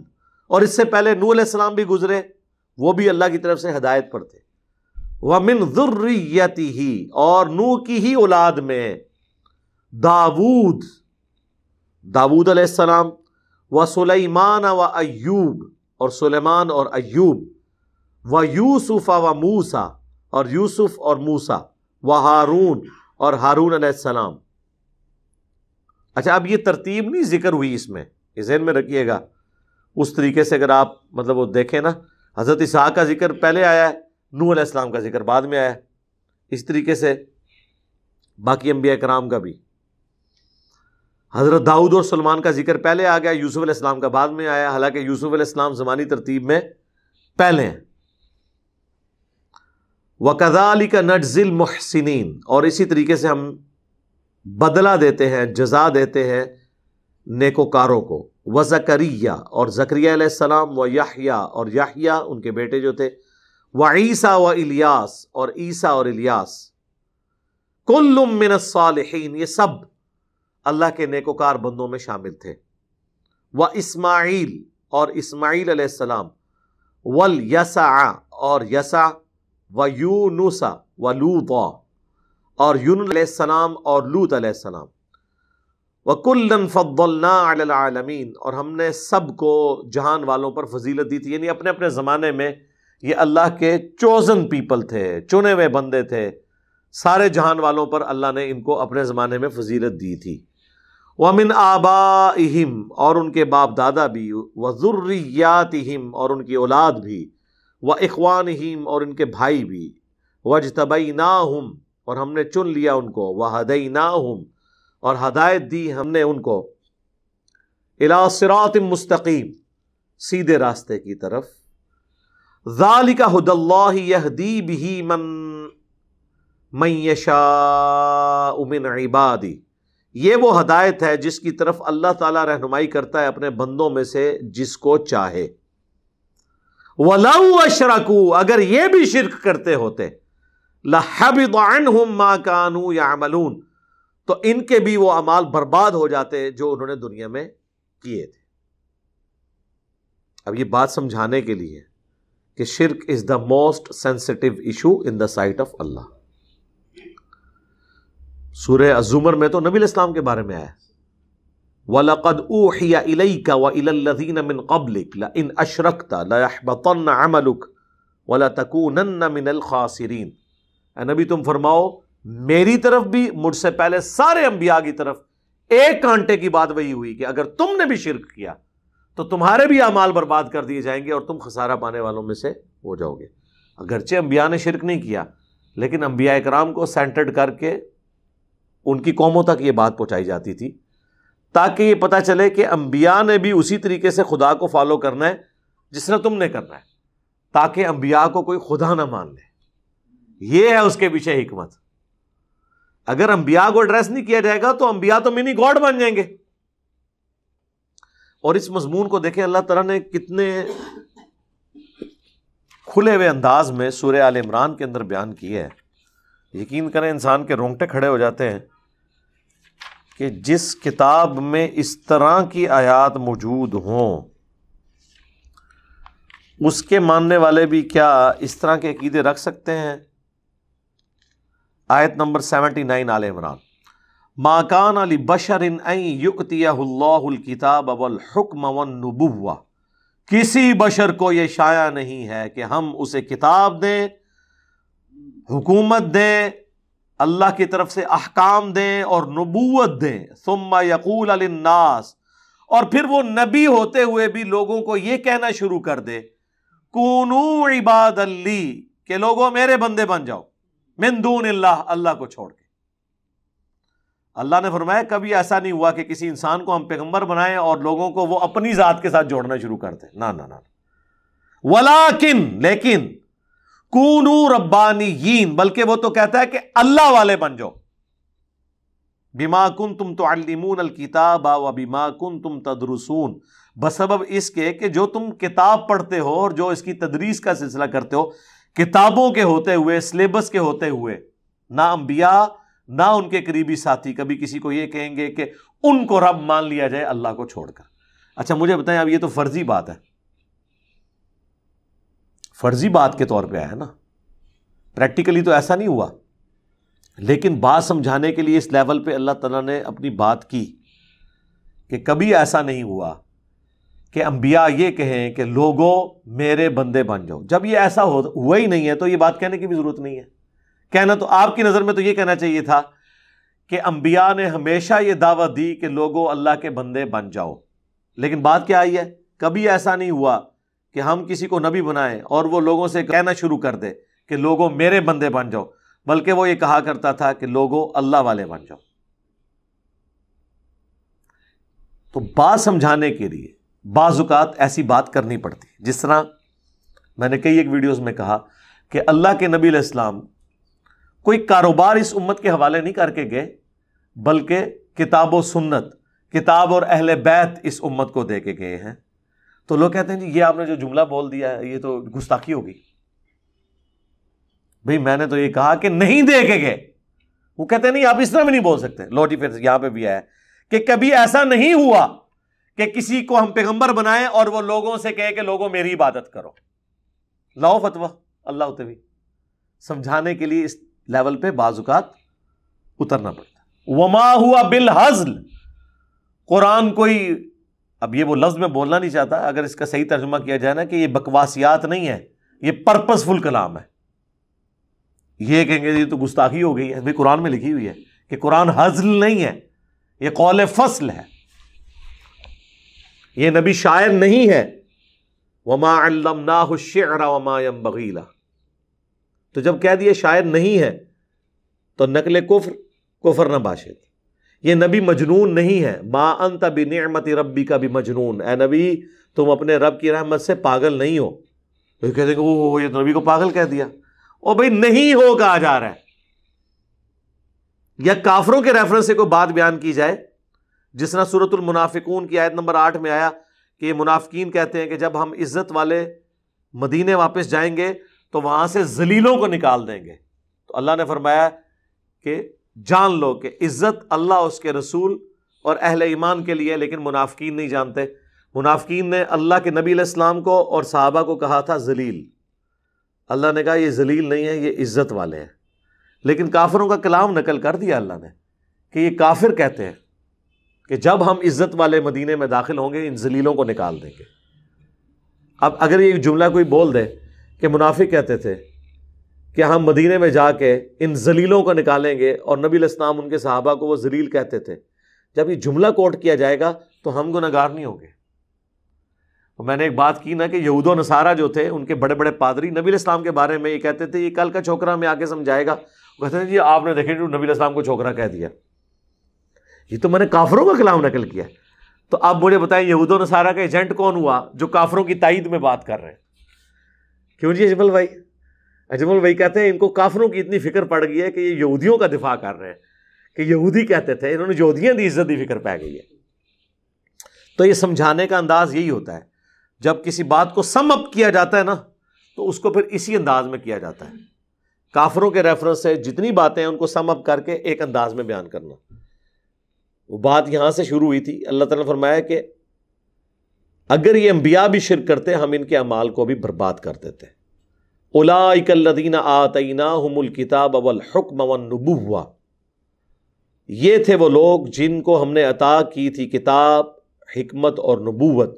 اور اس سے پہلے نوح علیہ السلام بھی گزرے، وہ بھی اللہ کی طرف سے ہدایت پر تھے، وَمِن ذُرِّيَّتِهِ، اور نوح کی ہی اولاد میں داود علیہ السلام، و سلیمان و ایوب، اور سلیمان اور ایوب، و یوسف و موسیٰ، اور یوسف اور موسیٰ، و ہارون، اور ہارون علیہ السلام۔ اچھا اب یہ ترتیب نہیں ذکر ہوئی اس میں، یہ ذہن میں رکھیے گا۔ اس طریقے سے اگر آپ مطلب وہ دیکھیں نا، حضرت اسحاق کا ذکر پہلے آیا ہے، نوح علیہ السلام کا ذکر بعد میں آیا ہے، اس طریقے سے باقی انبیاء کرام کا بھی۔ حضرت داؤد اور سلمان کا ذکر پہلے آ گیا، یوسف علیہ السلام کا بعد میں آیا، حالانکہ یوسف علیہ السلام زمانی ترتیب میں پہلے ہیں۔ وَكَذَلِكَ نَجْزِي الْمُحْسِنِينَ، اور اسی طریقے سے ہم بدلہ دیتے ہیں، جزا دیتے ہیں نیکوکاروں کو۔ وزکریا، اور زکریا علیہ السلام، ویحییٰ، اور یحییٰ ان کے بیٹے جو تھے، وعیسیٰ و الیاس، اور عیسیٰ اور الیاس، کل من الصالحین، یہ سب اللہ کے نیکوکار بندوں میں شامل تھے۔ واسماعیل، اور اسماعیل علیہ السلام، والیسع، اور یسع، ویونس ولوطا، اور یونس علیہ السلام اور لوط علیہ السلام۔ وَكُلًّا فَضَّلْنَا عَلَى الْعَالَمِينَ، اور ہم نے سب کو جہان والوں پر فضیلت دی تھی، یعنی اپنے اپنے زمانے میں یہ اللہ کے چوزن پیپل تھے، چنے ہوئے بندے تھے، سارے جہان والوں پر اللہ نے ان کو اپنے زمانے میں فضیلت دی تھی۔ وَمِنْ آبائِهِمْ، اور ان کے باپ دادا بھی، وَذُرِّيَّاتِهِمْ، اور ان کی اولاد بھی، وَإِخْوَانِهِمْ، اور ان کے بھائی بھی، وَاجْتَبَيْنَاهُمْ، اور ہم نے چن لیا ان کو، وَهَدَيْنَاهُمْ، اور ہدایت دی ہم نے ان کو، الی صراط مستقیم، سیدھے راستے کی طرف۔ ذالک ھدی اللہ یہدی بہ من یشاء من عبادہ، یہ وہ ہدایت ہے جس کی طرف اللہ تعالیٰ رہنمائی کرتا ہے اپنے بندوں میں سے جس کو چاہے۔ وَلَوْ أَشْرَكُوا، اگر یہ بھی شرک کرتے ہوتے، لَحَبِطَ عَنْهُمْ مَا كَانُوا يَعْمَلُونَ، تو ان کے بھی وہ اعمال برباد ہو جاتے جو انہوں نے دنیا میں کیے تھے۔ اب یہ بات سمجھانے کے لیے کہ شرک is the most sensitive issue in the sight of Allah. سورہ الزمر میں تو نبی علیہ السلام کے بارے میں آیا، وَلَقَدْ أُوحِيَ إِلَيْكَ وَإِلَى الَّذِينَ مِن قَبْلِكَ لَئِنْ أَشْرَكْتَ لَيَحْبَطَنَّ عَمَلُكَ وَلَتَكُونَنَّ مِنَ الْخَاسِرِينَ۔ اے نبی تم فرماؤ میری طرف بھی، مجھ سے پہلے سارے انبیاء کی طرف ایک کانٹے کی بات وہی ہوئی کہ اگر تم نے بھی شرک کیا تو تمہارے بھی اعمال برباد کر دیے جائیں گے اور تم خسارہ پانے والوں میں سے ہو جاؤ گے۔ اگرچہ انبیاء نے شرک نہیں کیا، لیکن انبیاء کرام کو سینٹرڈ کر کے ان کی قوموں تک یہ بات پہنچائی جاتی تھی تاکہ یہ پتہ چلے کہ انبیاء نے بھی اسی طریقے سے خدا کو فالو کرنا ہے جس نے تم نے کرنا ہے، تاکہ انبیاء کو کوئی خدا نہ مان لے۔ یہ ہے اس کے پیچھے حکمت۔ اگر انبیاء کو ایڈریس نہیں کیا جائے گا تو انبیاء تو منی گاڈ بن جائیں گے۔ اور اس مضمون کو دیکھیں اللہ تعالیٰ نے کتنے کھلے ہوئے انداز میں سورہ آل عمران کے اندر بیان کیا ہے۔ یقین کریں انسان کے رونگٹے کھڑے ہو جاتے ہیں کہ جس کتاب میں اس طرح کی آیات موجود ہوں اس کے ماننے والے بھی کیا اس طرح کے عقیدے رکھ سکتے ہیں؟ آیت نمبر 79 آل عمران، ما کان لبشر ان یؤتیہ اللہ الکتاب والحکم والنبوہ، کسی بشر کو یہ شایع نہیں ہے کہ ہم اسے کتاب دیں، حکومت دیں، اللہ کی طرف سے احکام دیں اور نبوت دیں، ثم یقول للناس، اور پھر وہ نبی ہوتے ہوئے بھی لوگوں کو یہ کہنا شروع کر دے، کونو عباد لی، کہ لوگوں میرے بندے بن جاؤ، من دون اللہ، اللہ کو چھوڑ کے۔ اللہ نے فرمایا کبھی ایسا نہیں ہوا کہ کسی انسان کو ہم پیغمبر بنائیں اور لوگوں کو وہ اپنی ذات کے ساتھ جوڑنا شروع کرتے، نہ نہ نہ، ولیکن، لیکن کونو ربانیین، بلکہ وہ تو کہتا ہے کہ اللہ والے بن جاؤ، بما کنتم تعلمون الکتاب وبما کنتم تدرسون، بسبب اس کے کہ جو تم کتاب پڑھتے ہو اور جو اس کی تدریس کا سلسلہ کرتے ہو، کتابوں کے ہوتے ہوئے، سلیبس کے ہوتے ہوئے، نہ انبیاء نہ ان کے قریبی ساتھی کبھی کسی کو یہ کہیں گے کہ ان کو رب مان لیا جائے اللہ کو چھوڑ کر۔ اچھا مجھے بتائیں، اب یہ تو فرضی بات ہے، فرضی بات کے طور پہ آیا نا، پریکٹیکلی تو ایسا نہیں ہوا، لیکن بات سمجھانے کے لیے اس لیول پہ اللہ تعالیٰ نے اپنی بات کی کہ کبھی ایسا نہیں ہوا کہ انبیاء یہ کہیں کہ لوگوں میرے بندے بن جاؤ، جب یہ ایسا ہوا ہی نہیں ہے تو یہ بات کہنے کی بھی ضرورت نہیں ہے. کہنا تو آپ کی نظر میں تو یہ کہنا چاہیے تھا کہ انبیاء نے ہمیشہ یہ دعوت دی کہ لوگوں اللہ کے بندے بن جاؤ، لیکن بات کیا آئی ہے؟ کبھی ایسا نہیں ہوا کہ ہم کسی کو نبی بنائیں اور وہ لوگوں سے کہنا شروع کر دے کہ لوگوں میرے بندے بن جاؤ، بلکہ وہ یہ کہا کرتا تھا کہ لوگوں اللہ والے بن جاؤ. تو بات سمجھانے کے لیے بعض اوقات ایسی بات کرنی پڑتی، جس طرح میں نے کئی ایک ویڈیوز میں کہا کہ اللہ کے نبی علیہ السلام کوئی کاروبار اس امت کے حوالے نہیں کر کے گئے، بلکہ کتاب و سنت، کتاب اور اہل بیت اس امت کو دے کے گئے ہیں. تو لوگ کہتے ہیں جی یہ آپ نے جو جملہ بول دیا ہے یہ تو گستاخی ہوگی. بھئی میں نے تو یہ کہا کہ نہیں دے کے گئے. وہ کہتے ہیں نہیں آپ اس طرح بھی نہیں بول سکتے. لوٹی پھر یہاں پہ بھی آیا کہ کبھی ایسا نہیں ہوا کہ کسی کو ہم پیغمبر بنائیں اور وہ لوگوں سے کہے کہ لوگوں میری عبادت کرو. لاؤ فتویٰ اللہ ہوتے سمجھانے کے لیے اس لیول پہ بعض اوقات اترنا پڑتا ہے. وما ہوا بالہزل، قرآن کوئی، اب یہ وہ لفظ میں بولنا نہیں چاہتا، اگر اس کا صحیح ترجمہ کیا جائے نا کہ یہ بکواسیات نہیں ہے، یہ پرپس فل کلام ہے. یہ کہیں گے یہ تو گستاخی ہو گئی ہے. بھائی قرآن میں لکھی ہوئی ہے کہ قرآن ہزل نہیں ہے، یہ قول فصل ہے. یہ نبی شاعر نہیں ہے. وما علمناہ الشعر وما ينبغی لہ. تو جب کہہ دیے شاعر نہیں ہے تو نقل کفر نہ باشد. یہ نبی مجنون نہیں ہے. ما انت بنعمت ربک بمجنون، اے نبی تم اپنے رب کی رحمت سے پاگل نہیں ہو. تو کہتے ہیں کہ وہ یہ تو نبی کو پاگل کہہ دیا. او بھائی نہیں ہو کہا جا رہا ہے. یا کافروں کے ریفرنس سے کوئی بات بیان کی جائے، جس طرح سورۃ المنافقون کی آیت نمبر 8 میں آیا کہ یہ منافقین کہتے ہیں کہ جب ہم عزت والے مدینے واپس جائیں گے تو وہاں سے ذلیلوں کو نکال دیں گے. تو اللہ نے فرمایا کہ جان لو کہ عزت اللہ اس کے رسول اور اہل ایمان کے لیے، لیکن منافقین نہیں جانتے. منافقین نے اللہ کے نبی علیہ السلام کو اور صحابہ کو کہا تھا ذلیل. اللہ نے کہا یہ ذلیل نہیں ہے، یہ عزت والے ہیں. لیکن کافروں کا کلام نقل کر دیا اللہ نے کہ یہ کافر کہتے ہیں کہ جب ہم عزت والے مدینے میں داخل ہوں گے ان ذلیلوں کو نکال دیں گے. اب اگر یہ جملہ کوئی بول دے کہ منافق کہتے تھے کہ ہم مدینے میں جا کے ان ذلیلوں کو نکالیں گے اور نبی علیہ السلام ان کے صحابہ کو وہ ذلیل کہتے تھے، جب یہ جملہ کوٹ کیا جائے گا تو ہم گنہگار نہیں ہوں گے. میں نے ایک بات کی نا کہ یہود و نصارہ جو تھے ان کے بڑے بڑے پادری نبی علیہ السلام کے بارے میں یہ کہتے تھے یہ کل کا چھوکرا میں آ کے سمجھائے گا. وہ کہتے ہیں جی آپ نے دیکھیں جو نبی علیہ السلام کو چھوکرا کہہ دیا. یہ تو میں نے کافروں کا کلام نقل کیا. تو آپ مجھے بتائیں یہود و نصارہ کا ایجنٹ کون ہوا جو کافروں کی تائید میں بات کر رہے ہیں؟ کیوں جی اجمل بھائی؟ اجمل بھائی کہتے ہیں ان کو کافروں کی اتنی فکر پڑ گئی ہے کہ یہ یہودیوں کا دفاع کر رہے ہیں کہ یہودی کہتے تھے، انہوں نے یہودیاں دی عزت دی فکر پہ گئی ہے. تو یہ سمجھانے کا انداز یہی ہوتا ہے، جب کسی بات کو سم اپ کیا جاتا ہے نا تو اس کو پھر اسی انداز میں کیا جاتا ہے. کافروں کے ریفرنس سے جتنی باتیں ہیں ان کو سم اپ کر کے ایک انداز میں بیان کرنا. وہ بات یہاں سے شروع ہوئی تھی. اللہ تعالیٰ نے فرمایا کہ اگر یہ انبیاء بھی شرک کرتے ہم ان کے اعمال کو بھی برباد کر دیتے. اولئک الذین آتیناہم الکتاب والحکم والنبوۃ، یہ تھے وہ لوگ جن کو ہم نے عطا کی تھی کتاب، حکمت اور نبوت.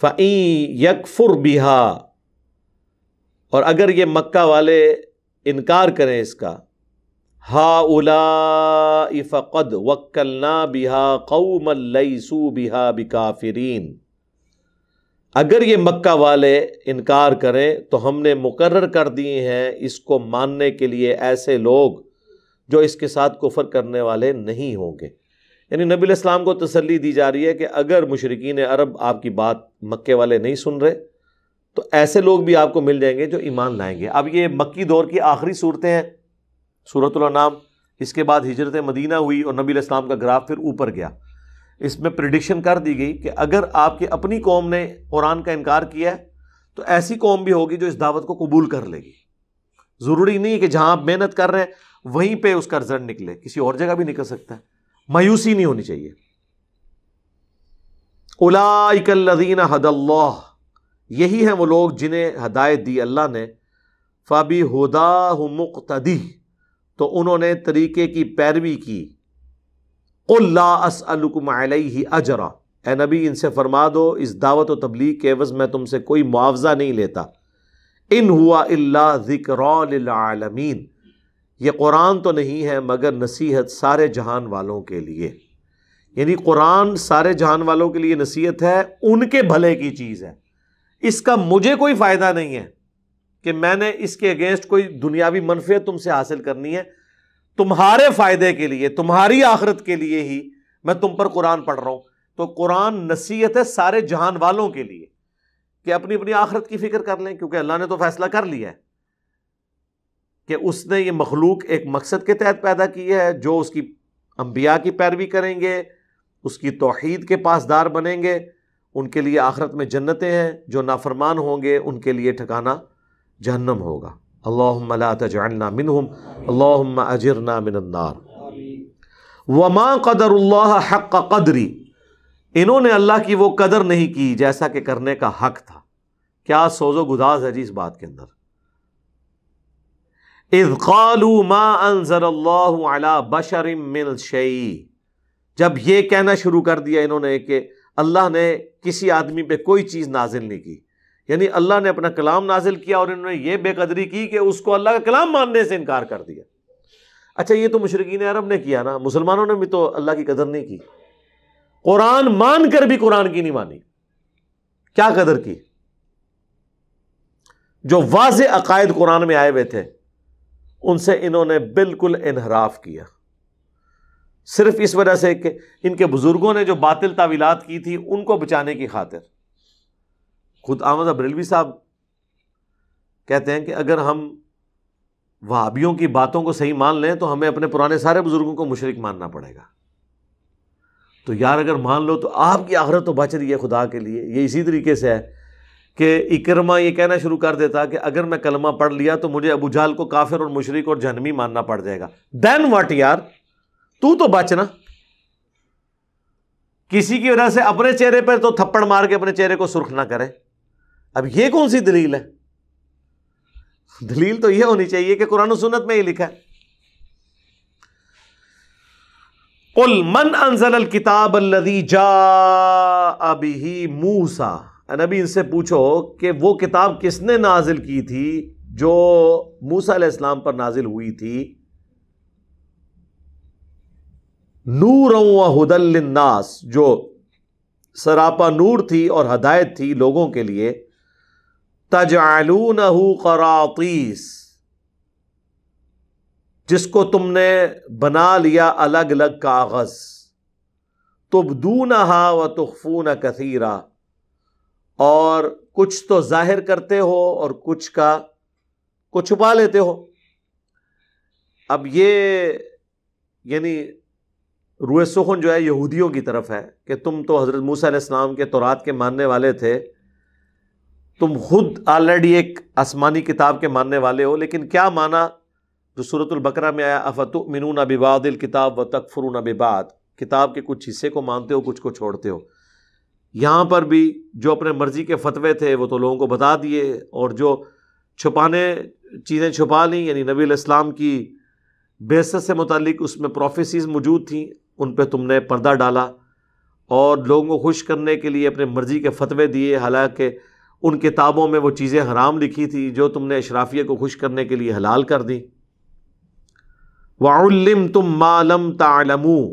فَإِن يَكْفُرْ بِهَا، اور اگر یہ مکہ والے انکار کریں اس کا، هَؤُلَاءِ فَقَدْ وَكَّلْنَا بِهَا قَوْمًا لَيْسُوا بِهَا بِكَافِرِينَ، اگر یہ مکہ والے انکار کریں تو ہم نے مقرر کر دیے ہیں اس کو ماننے کے لیے ایسے لوگ جو اس کے ساتھ کفر کرنے والے نہیں ہوں گے. یعنی نبی علیہ السلام کو تسلی دی جا رہی ہے کہ اگر مشرکین عرب آپ کی بات مکے والے نہیں سن رہے تو ایسے لوگ بھی آپ کو مل جائیں گے جو ایمان لائیں گے. اب یہ مکی دور کی آخری صورتیں ہیں، سورۃ الانعام. اس کے بعد ہجرت مدینہ ہوئی اور نبی علیہ السلام کا گراف پھر اوپر گیا. اس میں پریڈکشن کر دی گئی کہ اگر آپ کی اپنی قوم نے قرآن کا انکار کیا ہے تو ایسی قوم بھی ہوگی جو اس دعوت کو قبول کر لے گی. ضروری نہیں کہ جہاں آپ محنت کر رہے ہیں وہیں پہ اس کا رزلٹ نکلے، کسی اور جگہ بھی نکل سکتا ہے. مایوسی نہیں ہونی چاہیے. اولئک الذین ھدی اللہ، یہی ہیں وہ لوگ جنہیں ہدایت دی اللہ نے. فبہداہ مقتدی، تو انہوں نے طریقے کی پیروی کی. قل لا اسألکم علیہ اجرا، اے نبی ان سے فرما دو اس دعوت و تبلیغ کے عوض میں تم سے کوئی معاوضہ نہیں لیتا، ان ہوا الا ذکری للعالمین، یہ قرآن تو نہیں ہے مگر نصیحت سارے جہان والوں کے لیے، یعنی قرآن سارے جہان والوں کے لیے نصیحت ہے، ان کے بھلے کی چیز ہے، اس کا مجھے کوئی فائدہ نہیں ہے کہ میں نے اس کے اگینسٹ کوئی دنیاوی منفعت تم سے حاصل کرنی ہے، تمہارے فائدے کے لیے، تمہاری آخرت کے لیے ہی میں تم پر قرآن پڑھ رہا ہوں۔ تو قرآن نصیحت ہے سارے جہان والوں کے لیے کہ اپنی اپنی آخرت کی فکر کر لیں، کیونکہ اللہ نے تو فیصلہ کر لیا ہے کہ اس نے یہ مخلوق ایک مقصد کے تحت پیدا کی ہے، جو اس کی انبیاء کی پیروی کریں گے، اس کی توحید کے پاسدار بنیں گے، ان کے لیے آخرت میں جنتیں ہیں، جو نافرمان ہوں گے ان کے لیے ٹھکانہ جہنم ہوگا۔ اللہم لا تجعلنا منہم، اللہم اجرنا من النار۔ وما قدر اللہ حق قدری، انہوں نے اللہ کی وہ قدر نہیں کی جیسا کہ کرنے کا حق تھا۔ کیا سوز و گداز ہے جی اس بات کے اندر۔ اذ قالوا ما انزل اللہ علی بشر من شیء، جب یہ کہنا شروع کر دیا انہوں نے کہ اللہ نے کسی آدمی پہ کوئی چیز نازل نہیں کی، یعنی اللہ نے اپنا کلام نازل کیا اور انہوں نے یہ بے قدری کی کہ اس کو اللہ کا کلام ماننے سے انکار کر دیا۔ اچھا یہ تو مشرکین عرب نے کیا نا، مسلمانوں نے بھی تو اللہ کی قدر نہیں کی، قرآن مان کر بھی قرآن کی نہیں مانی۔ کیا قدر کی؟ جو واضح عقائد قرآن میں آئے ہوئے تھے ان سے انہوں نے بالکل انحراف کیا، صرف اس وجہ سے کہ ان کے بزرگوں نے جو باطل تعویلات کی تھی ان کو بچانے کی خاطر۔ خود احمد بریلوی صاحب کہتے ہیں کہ اگر ہم وہابیوں کی باتوں کو صحیح مان لیں تو ہمیں اپنے پرانے سارے بزرگوں کو مشرک ماننا پڑے گا۔ تو یار اگر مان لو تو آپ کی آخرت تو بچ رہی ہے خدا کے لیے۔ یہ اسی طریقے سے ہے کہ اکرمہ یہ کہنا شروع کر دیتا کہ اگر میں کلمہ پڑھ لیا تو مجھے ابو جہل کو کافر اور مشرک اور جہنمی ماننا پڑ جائے گا۔ دین واٹ یار، تو بچنا، کسی کی وجہ سے اپنے چہرے پر تو تھپڑ مار کے اپنے چہرے کو سرخ نہ کرے۔ اب یہ کون سی دلیل ہے؟ دلیل تو یہ ہونی چاہیے کہ قرآن و سنت میں ہی لکھا ہے۔ قل من انزل الکتاب الذی جاء بہ موسیٰ، نبی ان سے پوچھو کہ وہ کتاب کس نے نازل کی تھی جو موسیٰ علیہ السلام پر نازل ہوئی تھی؟ نورا و ھدی للناس، جو سراپا نور تھی اور ہدایت تھی لوگوں کے لیے۔ تجعلونہ قراطیس، جس کو تم نے بنا لیا الگ الگ کاغذ۔ تبدونہا وتخفون کثیرا، اور کچھ تو ظاہر کرتے ہو اور کچھ کو چھپا لیتے ہو۔ اب یہ یعنی روئے سخن جو ہے یہودیوں کی طرف ہے کہ تم تو حضرت موسیٰ علیہ السلام کے تورات کے ماننے والے تھے، تم خود آلریڈی ایک آسمانی کتاب کے ماننے والے ہو، لیکن کیا مانا جو سورۃ البقرہ میں آیا، افتؤمنون ببعض الکتاب وتکفرون ببعض، کتاب کے کچھ حصے کو مانتے ہو کچھ کو چھوڑتے ہو۔ یہاں پر بھی جو اپنے مرضی کے فتوے تھے وہ تو لوگوں کو بتا دیے، اور جو چھپانے چیزیں چھپا لیں، یعنی نبی علیہ السلام کی بعثت سے متعلق اس میں پروفیسیز موجود تھیں، ان پہ تم نے پردہ ڈالا اور لوگوں کو خوش کرنے کے لیے اپنے مرضی کے فتوے دیے، حالانکہ ان کتابوں میں وہ چیزیں حرام لکھی تھی جو تم نے اشرافیہ کو خوش کرنے کے لیے حلال کر دی۔ وَعُلِّمْتُم مَّا لَمْ تَعْلَمُوا،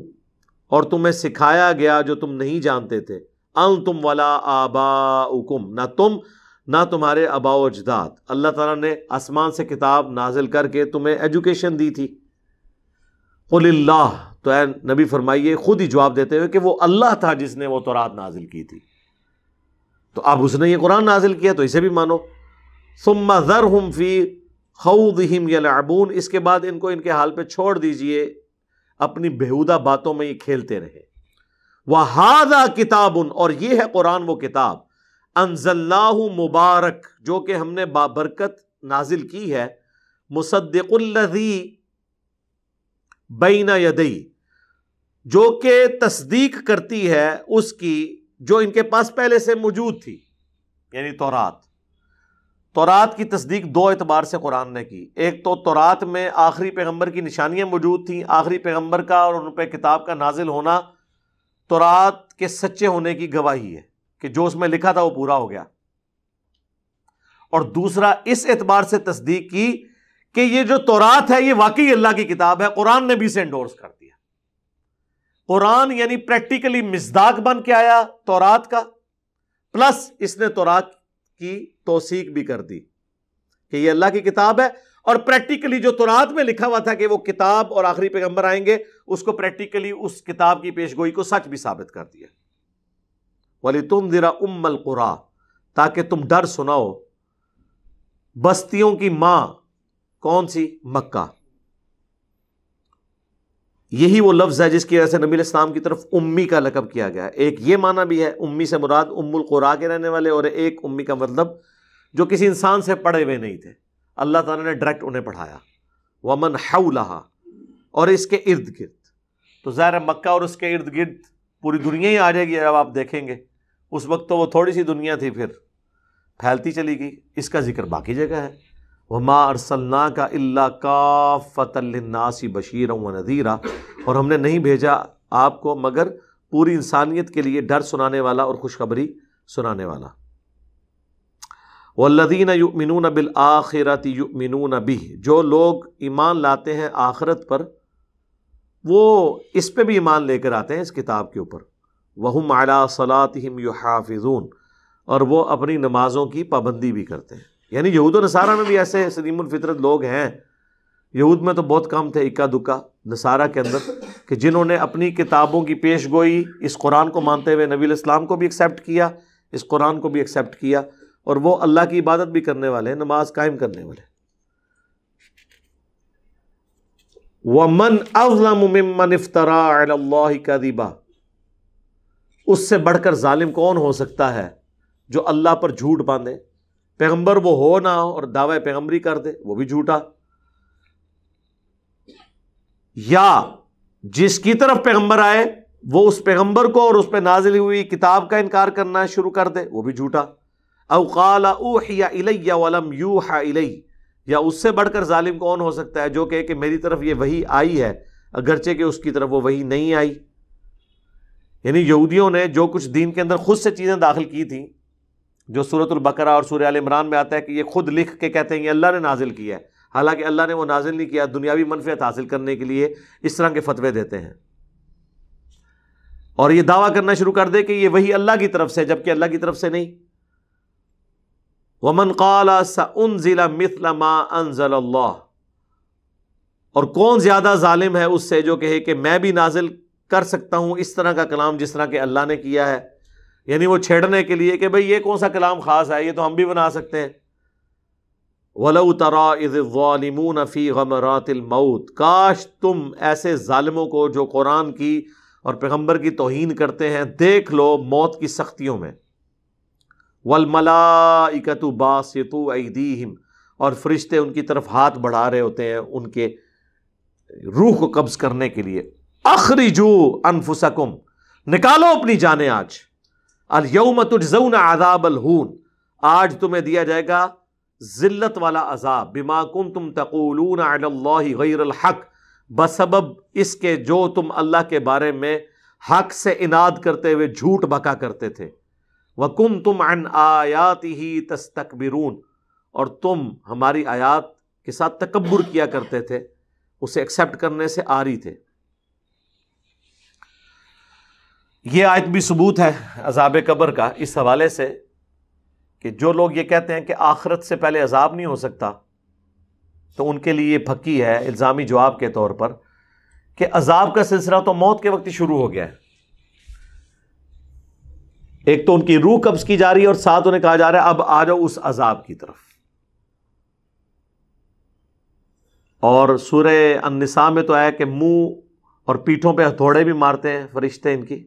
اور تمہیں سکھایا گیا جو تم نہیں جانتے تھے۔ أَنْتُمْ وَلَا آبَاؤُكُمْ، نہ تم نہ تمہارے آباء و اجداد۔ اللہ تعالیٰ نے آسمان سے کتاب نازل کر کے تمہیں ایجوکیشن دی تھی۔ قُلِ اللَّهُ، تو اے نبی فرمائیے خود ہی جواب دیتے ہوئے کہ وہ اللہ تھا جس نے وہ تورات نازل کی تھی، تو اب اس نے یہ قرآن نازل کیا تو اسے بھی مانو۔ ثم ذرہم فی خوضہم یلعبون، اس کے بعد ان کو ان کے حال پہ چھوڑ دیجئے، اپنی بےہودہ باتوں میں یہ کھیلتے رہے۔ وہذا کتاب، اور یہ ہے قرآن وہ کتاب، انزلناہ مبارک، جو کہ ہم نے بابرکت نازل کی ہے، مصدق الذی بین یدی، جو کہ تصدیق کرتی ہے اس کی جو ان کے پاس پہلے سے موجود تھی، یعنی تورات کی تصدیق دو اعتبار سے قرآن نے کی۔ ایک تو تورات میں آخری پیغمبر کی نشانیاں موجود تھیں، آخری پیغمبر کا اور ان پہ کتاب کا نازل ہونا تورات کے سچے ہونے کی گواہی ہے کہ جو اس میں لکھا تھا وہ پورا ہو گیا، اور دوسرا اس اعتبار سے تصدیق کی کہ یہ جو تورات ہے یہ واقعی اللہ کی کتاب ہے، قرآن نے بھی اسے انڈورس کر دیا۔ قرآن یعنی پریکٹیکلی مصداق بن کے آیا تورات کا، پلس اس نے تورات کی توثیق بھی کر دی کہ یہ اللہ کی کتاب ہے، اور پریکٹیکلی جو تورات میں لکھا ہوا تھا کہ وہ کتاب اور آخری پیغمبر آئیں گے، اس کو پریکٹیکلی اس کتاب کی پیش گوئی کو سچ بھی ثابت کر دیا۔ وَلِتُنذِرَ أُمَّ الْقُرَىٰ، تاکہ تم ڈر سناؤ بستیوں کی ماں، کون سی؟ مکہ۔ یہی وہ لفظ ہے جس کی وجہ سے نبی علیہ السلام کی طرف امی کا لقب کیا گیا ہے۔ ایک یہ معنی بھی ہے، امی سے مراد ام القریٰ کے رہنے والے، اور ایک امی کا مطلب جو کسی انسان سے پڑھے ہوئے نہیں تھے، اللہ تعالیٰ نے ڈائریکٹ انہیں پڑھایا۔ ومن حولہا، اور اس کے ارد گرد، تو ظاہر ہے مکہ اور اس کے ارد گرد پوری دنیا ہی آ جائے گی جب آپ دیکھیں گے، اس وقت تو وہ تھوڑی سی دنیا تھی، پھر پھیلتی چلی گئی، اس کا ذکر باقی جگہ ہے۔ وما ارسلناک الا کافۃ للناس بشیرا ونذیرا، اور ہم نے نہیں بھیجا آپ کو مگر پوری انسانیت کے لیے ڈر سنانے والا اور خوشخبری سنانے والا۔ والذین یؤمنون بالآخرۃ یؤمنون بہ، جو لوگ ایمان لاتے ہیں آخرت پر وہ اس پہ بھی ایمان لے کر آتے ہیں، اس کتاب کے اوپر۔ وہم علی صلاتہم یحافظون، اور وہ اپنی نمازوں کی پابندی بھی کرتے ہیں۔ یعنی یہود و نصارہ میں بھی ایسے سلیم الفطرت لوگ ہیں، یہود میں تو بہت کم تھے اکا دکا، نصارہ کے اندر، کہ جنہوں نے اپنی کتابوں کی پیش گوئی اس قرآن کو مانتے ہوئے نبی علیہ السلام کو بھی ایکسیپٹ کیا، اس قرآن کو بھی ایکسیپٹ کیا، اور وہ اللہ کی عبادت بھی کرنے والے ہیں، نماز قائم کرنے والے۔ وَمَنْ أَظْلَمُ مِمَّنِ افْتَرَىٰ عَلَى اللَّهِ كَذِبًا، اس سے بڑھ کر ظالم کون ہو سکتا ہے جو اللہ پر جھوٹ باندھے؟ پیغمبر وہ ہو نہ ہو اور دعوی پیغمبری کر دے، وہ بھی جھوٹا، یا جس کی طرف پیغمبر آئے وہ اس پیغمبر کو اور اس پہ نازل ہوئی کتاب کا انکار کرنا شروع کر دے، وہ بھی جھوٹا۔ او قال اوحی الی ولم یوحى الی، یا اس سے بڑھ کر ظالم کون ہو سکتا ہے جو کہے کہ میری طرف یہ وحی آئی ہے اگرچہ کہ اس کی طرف وہ وحی نہیں آئی۔ یعنی یہودیوں نے جو کچھ دین کے اندر خود سے چیزیں داخل کی تھیں، جو سورۃ البقرہ اور سورہ آل عمران میں آتا ہے کہ یہ خود لکھ کے کہتے ہیں یہ اللہ نے نازل کیا ہے، حالانکہ اللہ نے وہ نازل نہیں کیا، دنیاوی منفعت حاصل کرنے کے لیے اس طرح کے فتوے دیتے ہیں، اور یہ دعویٰ کرنا شروع کر دے کہ یہ وحی اللہ کی طرف سے، جبکہ اللہ کی طرف سے نہیں۔ وَمَنْ قَالَ سَأُنزِلَ مِثْلَ مَا أَنزَلَ اللَّهُ، اور کون زیادہ ظالم ہے اس سے جو کہے کہ میں بھی نازل کر سکتا ہوں اس طرح کا کلام جس طرح کہ اللہ نے کیا ہے، یعنی وہ چھیڑنے کے لیے کہ بھئی یہ کون سا کلام خاص ہے، یہ تو ہم بھی بنا سکتے ہیں۔ وَلَوْ تَرَىٰ إِذِ الظَّالِمُونَ فِي غَمَرَاتِ الْمَوْتِ، کاش تم ایسے ظالموں کو جو قرآن کی اور پیغمبر کی توہین کرتے ہیں دیکھ لو موت کی سختیوں میں۔ وَالْمَلَائِكَةُ بَاسِطُو أَيْدِيهِمْ، اور فرشتے ان کی طرف ہاتھ بڑھا رہے ہوتے ہیں ان کے روح کو قبض کرنے کے لیے۔ اخرجوا انفسکم، نکالو اپنی جانیں آج۔ الیوم تجزون عذاب الہون، آج تمہیں دیا جائے گا ذلت والا عذاب، بما کنتم تقولون علی اللہ غیر الحق، بسبب اس کے جو تم اللہ کے بارے میں حق سے اناد کرتے ہوئے جھوٹ بکا کرتے تھے۔ وکنتم عن آیاتہ تستکبرون، اور تم ہماری آیات کے ساتھ تکبر کیا کرتے تھے، اسے ایکسیپٹ کرنے سے آری تھے۔ یہ آیت بھی ثبوت ہے عذاب قبر کا اس حوالے سے کہ جو لوگ یہ کہتے ہیں کہ آخرت سے پہلے عذاب نہیں ہو سکتا، تو ان کے لیے یہ پھکی ہے الزامی جواب کے طور پر کہ عذاب کا سلسلہ تو موت کے وقت ہی شروع ہو گیا ہے۔ ایک تو ان کی روح قبض کی جا رہی ہے، اور ساتھ انہیں کہا جا رہا ہے اب آ جاؤ اس عذاب کی طرف۔ اور سورہ النساء میں تو ہے کہ منہ اور پیٹھوں پہ ہتھوڑے بھی مارتے ہیں فرشتے ان کی۔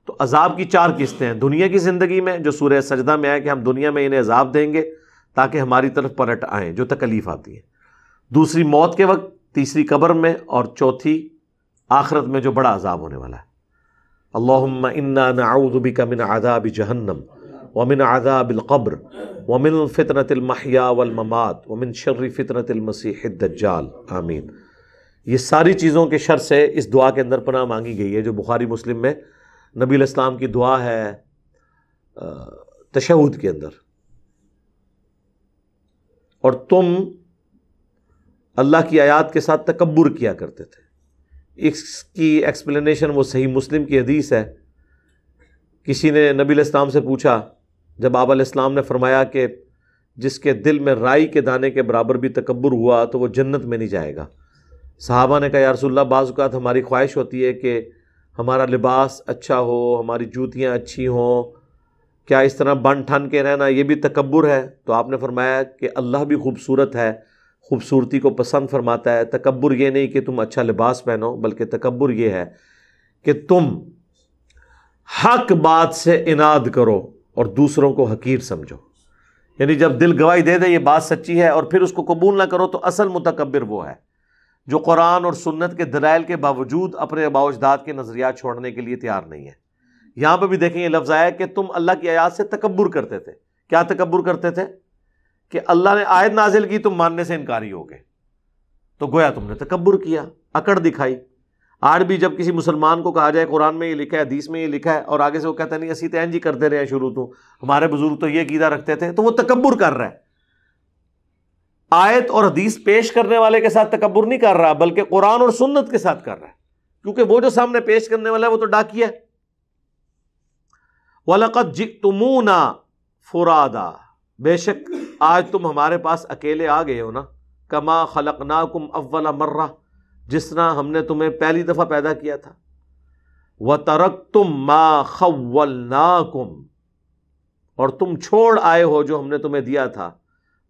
تو عذاب کی 4 قسطیں ہیں، دنیا کی زندگی میں جو سورہ سجدہ میں ہے کہ ہم دنیا میں انہیں عذاب دیں گے تاکہ ہماری طرف پلٹ آئیں، جو تکلیف آتی ہے، دوسری موت کے وقت، تیسری قبر میں، اور چوتھی آخرت میں جو بڑا عذاب ہونے والا ہے۔ اللہم انا نعوذ بک من عذاب جہنم ومن عذاب القبر ومن فتنة المحیا والممات ومن شر فتنة المسیح الدجال، آمین۔ یہ ساری چیزوں کے شر سے اس دعا کے اندر پناہ مانگی گئی ہے جو بخاری مسلم میں نبی علیہ السلام کی دعا ہے تشہد کے اندر. اور تم اللہ کی آیات کے ساتھ تکبر کیا کرتے تھے. اس کی ایکسپلینیشن وہ صحیح مسلم کی حدیث ہے. کسی نے نبی علیہ السلام سے پوچھا جب آپ علیہ السلام نے فرمایا کہ جس کے دل میں رائی کے دانے کے برابر بھی تکبر ہوا تو وہ جنت میں نہیں جائے گا. صحابہ نے کہا یا رسول اللہ بعض اوقات ہماری خواہش ہوتی ہے کہ ہمارا لباس اچھا ہو, ہماری جوتیاں اچھی ہوں, کیا اس طرح بن ٹھن کے رہنا یہ بھی تکبر ہے؟ تو آپ نے فرمایا کہ اللہ بھی خوبصورت ہے, خوبصورتی کو پسند فرماتا ہے. تکبر یہ نہیں کہ تم اچھا لباس پہنو, بلکہ تکبر یہ ہے کہ تم حق بات سے اناد کرو اور دوسروں کو حقیر سمجھو. یعنی جب دل گواہی دے دے یہ بات سچی ہے اور پھر اس کو قبول نہ کرو تو اصل متکبر وہ ہے جو قرآن اور سنت کے دلائل کے باوجود اپنے آباء و اجداد کے نظریات چھوڑنے کے لیے تیار نہیں ہے. یہاں پہ بھی دیکھیں یہ لفظ آیا کہ تم اللہ کی آیات سے تکبر کرتے تھے. کیا تکبر کرتے تھے؟ کہ اللہ نے آیت نازل کی تم ماننے سے انکاری ہو گئے, تو گویا تم نے تکبر کیا, اکڑ دکھائی. آج بھی جب کسی مسلمان کو کہا جائے قرآن میں یہ لکھا ہے, حدیث میں یہ لکھا ہے, اور آگے سے وہ کہتا نہیں اسی تو کرتے رہے ہیں شروع تو, ہمارے بزرگ تو یہ عقیدہ رکھتے تھے, تو وہ تکبر کر رہا ہے. آیت اور حدیث پیش کرنے والے کے ساتھ تکبر نہیں کر رہا بلکہ قرآن اور سنت کے ساتھ کر رہا ہے, کیونکہ وہ جو سامنے پیش کرنے والا ہے وہ تو ڈاکیا ہے. وَلَقَدْ جِئْتُمُونَا فُرَادًا, بے شک آج تم ہمارے پاس اکیلے آ گئے ہو نا. کما خلقناکم اول مرہ, جس طرح ہم نے تمہیں پہلی دفعہ پیدا کیا تھا. وَتَرَكْتُمْ مَا خَوَّلْنَاكُمْ, اور تم چھوڑ آئے ہو جو ہم نے تمہیں دیا تھا.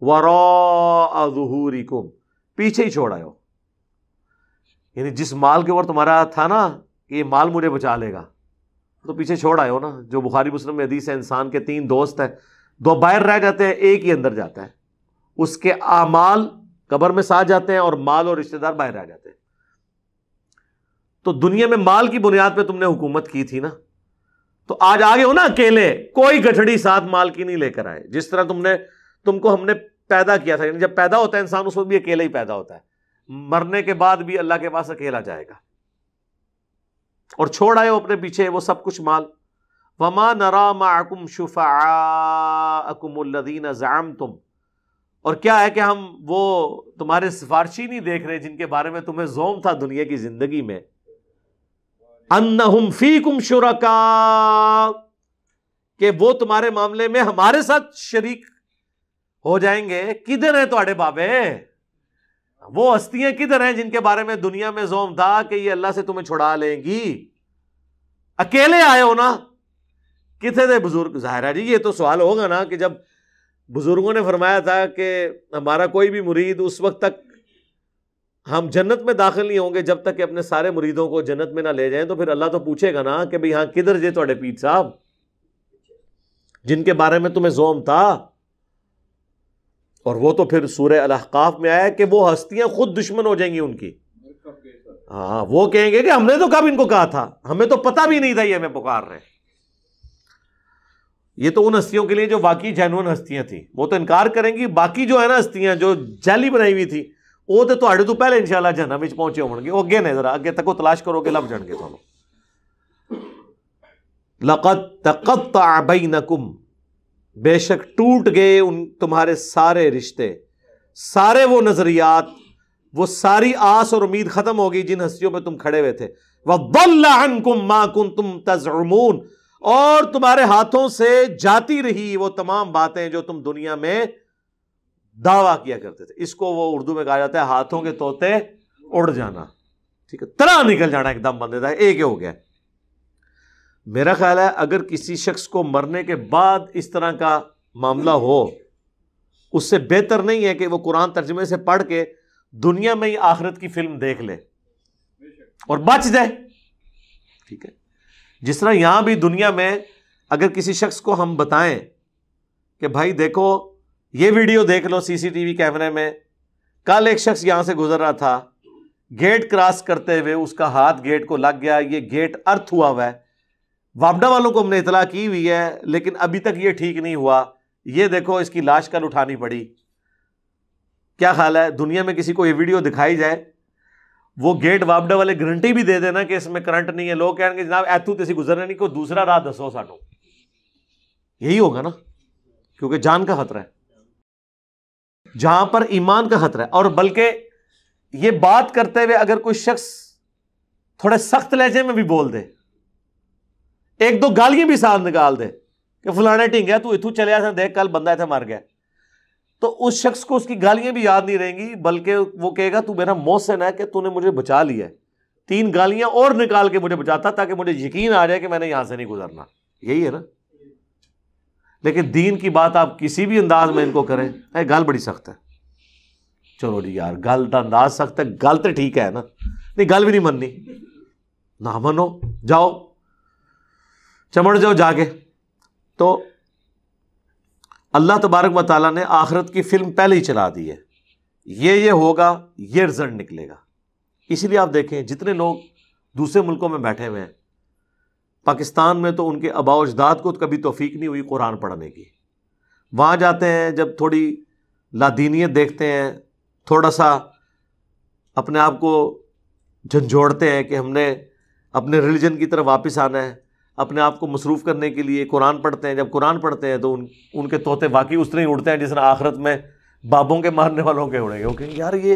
وَرَاءَ ظُهُورِكُمْ, پیچھے ہی چھوڑ آئے ہو. یعنی جس مال کے اوپر تمہارا تھا نا کہ یہ مال مجھے بچا لے گا, تو پیچھے چھوڑ آئے ہو نا. جو بخاری مسلم میں حدیث ہے انسان کے 3 دوست ہیں, 2 باہر رہ جاتے ہیں, ایک ہی اندر جاتا ہے. اس کے اعمال قبر میں ساتھ جاتے ہیں اور مال اور رشتہ دار باہر رہ جاتے ہیں. تو دنیا میں مال کی بنیاد پہ تم نے حکومت کی تھی نا, تو آج آگے ہو نا اکیلے, کوئی گٹھڑی ساتھ مال کی نہیں لے کر آئے. جس طرح تم کو ہم نے پیدا کیا تھا, یعنی جب پیدا ہوتا ہے انسان اس وقت بھی اکیلے ہی پیدا ہوتا ہے, مرنے کے بعد بھی اللہ کے پاس اکیلا جائے گا. اور چھوڑ آئے ہو اپنے پیچھے وہ سب کچھ مال. وَمَا نَرَا مَعَكُمْ شُفَعَاءَكُمُ الَّذِينَ زَعَمْتُمْ, اور کیا ہے کہ ہم وہ تمہارے سفارشی نہیں دیکھ رہے جن کے بارے میں تمہیں زوم تھا دنیا کی زندگی میں. أَنَّهُمْ فِيكُمْ شُرَكَاءُ, کہ وہ تمہارے معاملے میں ہمارے ساتھ شریک ہو جائیں گے. کدھر ہیں تمہارے بابے؟ وہ ہستیاں کدھر ہیں جن کے بارے میں دنیا میں زوم تھا کہ یہ اللہ سے تمہیں چھڑا لیں گی؟ اکیلے آئے ہو نا. کتنے تھے بزرگ؟ ظاہر ہے جی یہ تو سوال ہوگا نا کہ جب بزرگوں نے فرمایا تھا کہ ہمارا کوئی بھی مرید اس وقت تک ہم جنت میں داخل نہیں ہوں گے جب تک کہ اپنے سارے مریدوں کو جنت میں نہ لے جائیں, تو پھر اللہ تو پوچھے گا نا کہ بھئی ہاں کدھر جے تھوڑے پیر صاحب جن کے بارے میں تمہیں زوم تھا. اور وہ تو پھر سورہ الاحقاف میں آیا کہ وہ ہستیاں خود دشمن ہو جائیں گی ان کی. ہاں وہ کہیں گے کہ ہم نے تو کب ان کو کہا تھا, ہمیں تو پتہ بھی نہیں تھا یہ ہمیں پکار رہے. یہ تو ان ہستیوں کے لیے جو واقعی جینوئن ہستیاں تھیں, وہ تو انکار کریں گی. باقی جو ہے نا ہستیاں جو جعلی بنائی ہوئی تھی وہ تو پہلے انشاءاللہ جہنم وچ پہنچے ہون گے. وہ اگے نے ذرا اگے تک وہ تلاش کرو کہ لب جان گے تھانوں. لقد تقطع بینکم, بے شک ٹوٹ گئے ان تمہارے سارے رشتے, سارے وہ نظریات, وہ ساری آس اور امید ختم ہو گئی جن ہستیوں پہ تم کھڑے ہوئے تھے. وَضَلَّ عَنْكُمْ مَا كُنْتُمْ تَزْعُمُونَ, اور تمہارے ہاتھوں سے جاتی رہی وہ تمام باتیں جو تم دنیا میں دعویٰ کیا کرتے تھے. اس کو وہ اردو میں کہا جاتا ہے ہاتھوں کے طوطے اڑ جانا. ٹھیک ہے, طرح نکل جانا ایک دم بندے تھا, ایک ہی ہو گیا. میرا خیال ہے اگر کسی شخص کو مرنے کے بعد اس طرح کا معاملہ ہو, اس سے بہتر نہیں ہے کہ وہ قرآن ترجمے سے پڑھ کے دنیا میں ہی آخرت کی فلم دیکھ لے اور بچ جائے. ٹھیک ہے, جس طرح یہاں بھی دنیا میں اگر کسی شخص کو ہم بتائیں کہ بھائی دیکھو یہ ویڈیو دیکھ لو CCTV کیمرے میں, کل ایک شخص یہاں سے گزر رہا تھا, گیٹ کراس کرتے ہوئے اس کا ہاتھ گیٹ کو لگ گیا, یہ گیٹ ارتھ ہوا ہوا ہے, وابڈا والوں کو ہم نے اطلاع کی ہوئی ہے لیکن ابھی تک یہ ٹھیک نہیں ہوا, یہ دیکھو اس کی لاش کل اٹھانی پڑی. کیا خیال ہے دنیا میں کسی کو یہ ویڈیو دکھائی جائے وہ گیٹ وابڈا والے گارنٹی بھی دے دینا کہ اس میں کرنٹ نہیں ہے، لوگ کہیں گے جناب ایتھو تیسی گزرنا نہیں، کوئی دوسرا راہ دسو سانو، یہی ہوگا نا، کیونکہ جان کا خطرہ ہے، جہاں پر ایمان کا خطرہ ہے۔ اور بلکہ یہ بات کرتے ہوئے اگر کوئی شخص تھوڑے سخت لہجے میں بھی بول دے، ایک دو گالیاں بھی ساتھ نکال دے کہ فلانے ٹھنگیا تو اتھو چلے آ دیکھ کل بندہ ایتھے مر گیا، تو اس شخص کو اس کی گالیاں بھی یاد نہیں رہیں گی، بلکہ وہ کہے گا تو میرا محسن ہے کہ تو نے مجھے بچا لیا ہے، 3 گالیاں اور نکال کے مجھے بچاتا تاکہ مجھے یقین آ جائے کہ میں نے یہاں سے نہیں گزرنا، یہی ہے نا۔ لیکن دین کی بات آپ کسی بھی انداز میں ان کو کریں، گال بڑی سخت ہے، چلو جی یار گل کا انداز سخت ہے، گل تو ٹھیک ہے نا، نہیں گل بھی نہیں مننی، نہ منو، جاؤ چمڑ جاؤ جا کے۔ تو اللہ تبارک و تعالیٰ نے آخرت کی فلم پہلے ہی چلا دی ہے، یہ ہوگا، یہ رزلٹ نکلے گا۔ اسی لیے آپ دیکھیں جتنے لوگ دوسرے ملکوں میں بیٹھے ہوئے ہیں، پاکستان میں تو ان کے آباء و اجداد کو کبھی توفیق نہیں ہوئی قرآن پڑھنے کی، وہاں جاتے ہیں جب تھوڑی لادینیت دیکھتے ہیں، تھوڑا سا اپنے آپ کو جھنجھوڑتے ہیں کہ ہم نے اپنے ریلیجن کی طرف واپس آنا ہے، اپنے آپ کو مصروف کرنے کے لیے قرآن پڑھتے ہیں۔ جب قرآن پڑھتے ہیں تو ان کے طوطے واقعی اس طرح ہی اڑتے ہیں جس طرح آخرت میں بابوں کے مارنے والوں کے اڑیں گے، وہ کہیں یار یہ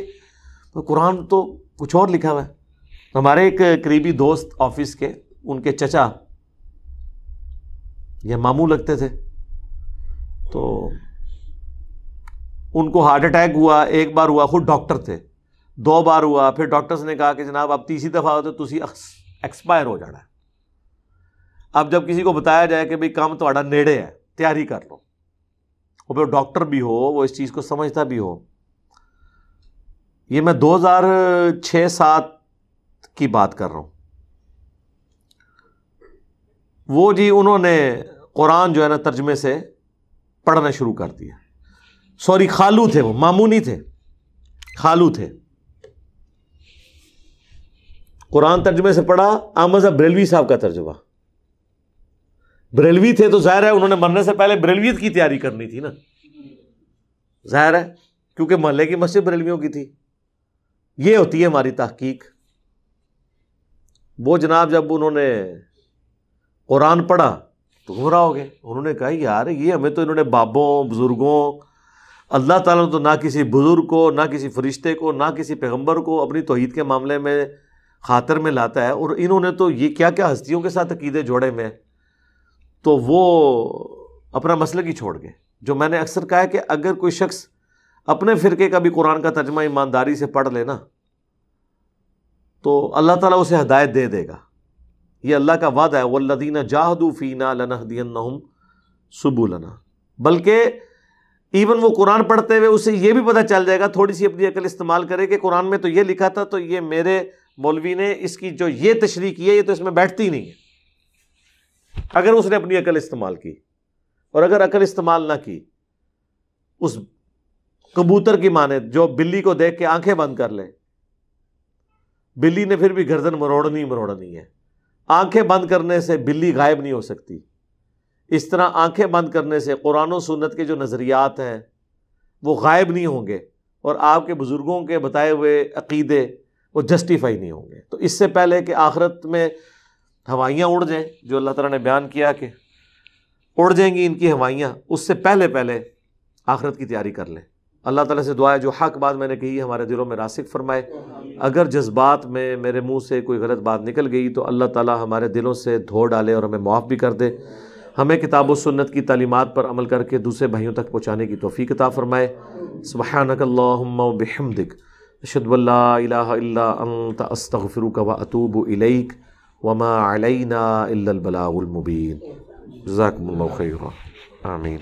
قرآن تو کچھ اور لکھا ہوا ہے۔ ہمارے ایک قریبی دوست آفس کے، ان کے چچا یہ ماموں لگتے تھے، تو ان کو ہارٹ اٹیک ہوا، ایک بار ہوا، خود ڈاکٹر تھے، 2 بار ہوا، پھر ڈاکٹرز نے کہا کہ جناب اب تیسری دفعہ ہو تو تسی ایکسپائر ہو جانا ہے۔ اب جب کسی کو بتایا جائے کہ بھئی کام تہاڈا نیڑے ہے، تیاری کر لو، اور پھر ڈاکٹر بھی ہو، وہ اس چیز کو سمجھتا بھی ہو۔ یہ میں 2006-07 کی بات کر رہا ہوں۔ وہ جی انہوں نے قرآن جو ہے نا ترجمے سے پڑھنا شروع کر دیا، سوری خالو تھے، وہ ماموں نہیں تھے، خالو تھے۔ قرآن ترجمے سے پڑھا، احمد صاحب بریلوی صاحب کا ترجمہ، بریلوی تھے تو ظاہر ہے انہوں نے مرنے سے پہلے بریلویت کی تیاری کرنی تھی نا، ظاہر ہے، کیونکہ محلے کی مسجد بریلویوں کی تھی۔ یہ ہوتی ہے ہماری تحقیق۔ وہ جناب جب انہوں نے قرآن پڑھا تو گمراہ ہو گئے۔ انہوں نے کہا یار یہ ہمیں تو انہوں نے بابوں بزرگوں، اللہ تعالیٰ نے تو نہ کسی بزرگ کو، نہ کسی فرشتے کو، نہ کسی پیغمبر کو اپنی توحید کے معاملے میں خاطر میں لاتا ہے، اور انہوں نے تو یہ کیا کیا ہستیوں کے ساتھ عقیدے جوڑے میں، تو وہ اپنا مسلک ہی چھوڑ گئے۔ جو میں نے اکثر کہا ہے کہ اگر کوئی شخص اپنے فرقے کا بھی قرآن کا ترجمہ ایمانداری سے پڑھ لینا تو اللہ تعالیٰ اسے ہدایت دے دے گا، یہ اللہ کا وعدہ ہے، والذین جاہدوا فینا لنہدینہم سبلنا۔ بلکہ ایون وہ قرآن پڑھتے ہوئے اسے یہ بھی پتہ چل جائے گا، تھوڑی سی اپنی عقل استعمال کرے کہ قرآن میں تو یہ لکھا تھا، تو یہ میرے مولوی نے اس کی جو یہ تشریح کی ہے یہ تو اس میں بیٹھتی نہیں ہے۔ اگر اس نے اپنی عقل استعمال کی، اور اگر عقل استعمال نہ کی، اس کبوتر کی مانند جو بلی کو دیکھ کے آنکھیں بند کر لے، بلی نے پھر بھی گردن مروڑنی ہے، آنکھیں بند کرنے سے بلی غائب نہیں ہو سکتی، اس طرح آنکھیں بند کرنے سے قرآن و سنت کے جو نظریات ہیں وہ غائب نہیں ہوں گے، اور آپ کے بزرگوں کے بتائے ہوئے عقیدے وہ جسٹیفائی نہیں ہوں گے۔ تو اس سے پہلے کہ آخرت میں ہوائیاں اڑ جائیں، جو اللہ تعالیٰ نے بیان کیا کہ اڑ جائیں گی ان کی ہوائیاں، اس سے پہلے آخرت کی تیاری کر لیں۔ اللہ تعالیٰ سے دعا ہے جو حق بات میں نے کہی ہمارے دلوں میں راسخ فرمائے، اگر جذبات میں میرے منہ سے کوئی غلط بات نکل گئی تو اللہ تعالیٰ ہمارے دلوں سے دھو ڈالے اور ہمیں معاف بھی کر دے، ہمیں کتاب و سنت کی تعلیمات پر عمل کر کے دوسرے بھائیوں تک پہنچانے کی توفیق عطا فرمائے۔ سبحانک اللہم و بحمدک، اشہد ان لا الہ الا انت، استغفرک و اتوب الیک، وما علینا الا البلاغ المبین۔ جزاکم اللہ خیرا، آمین۔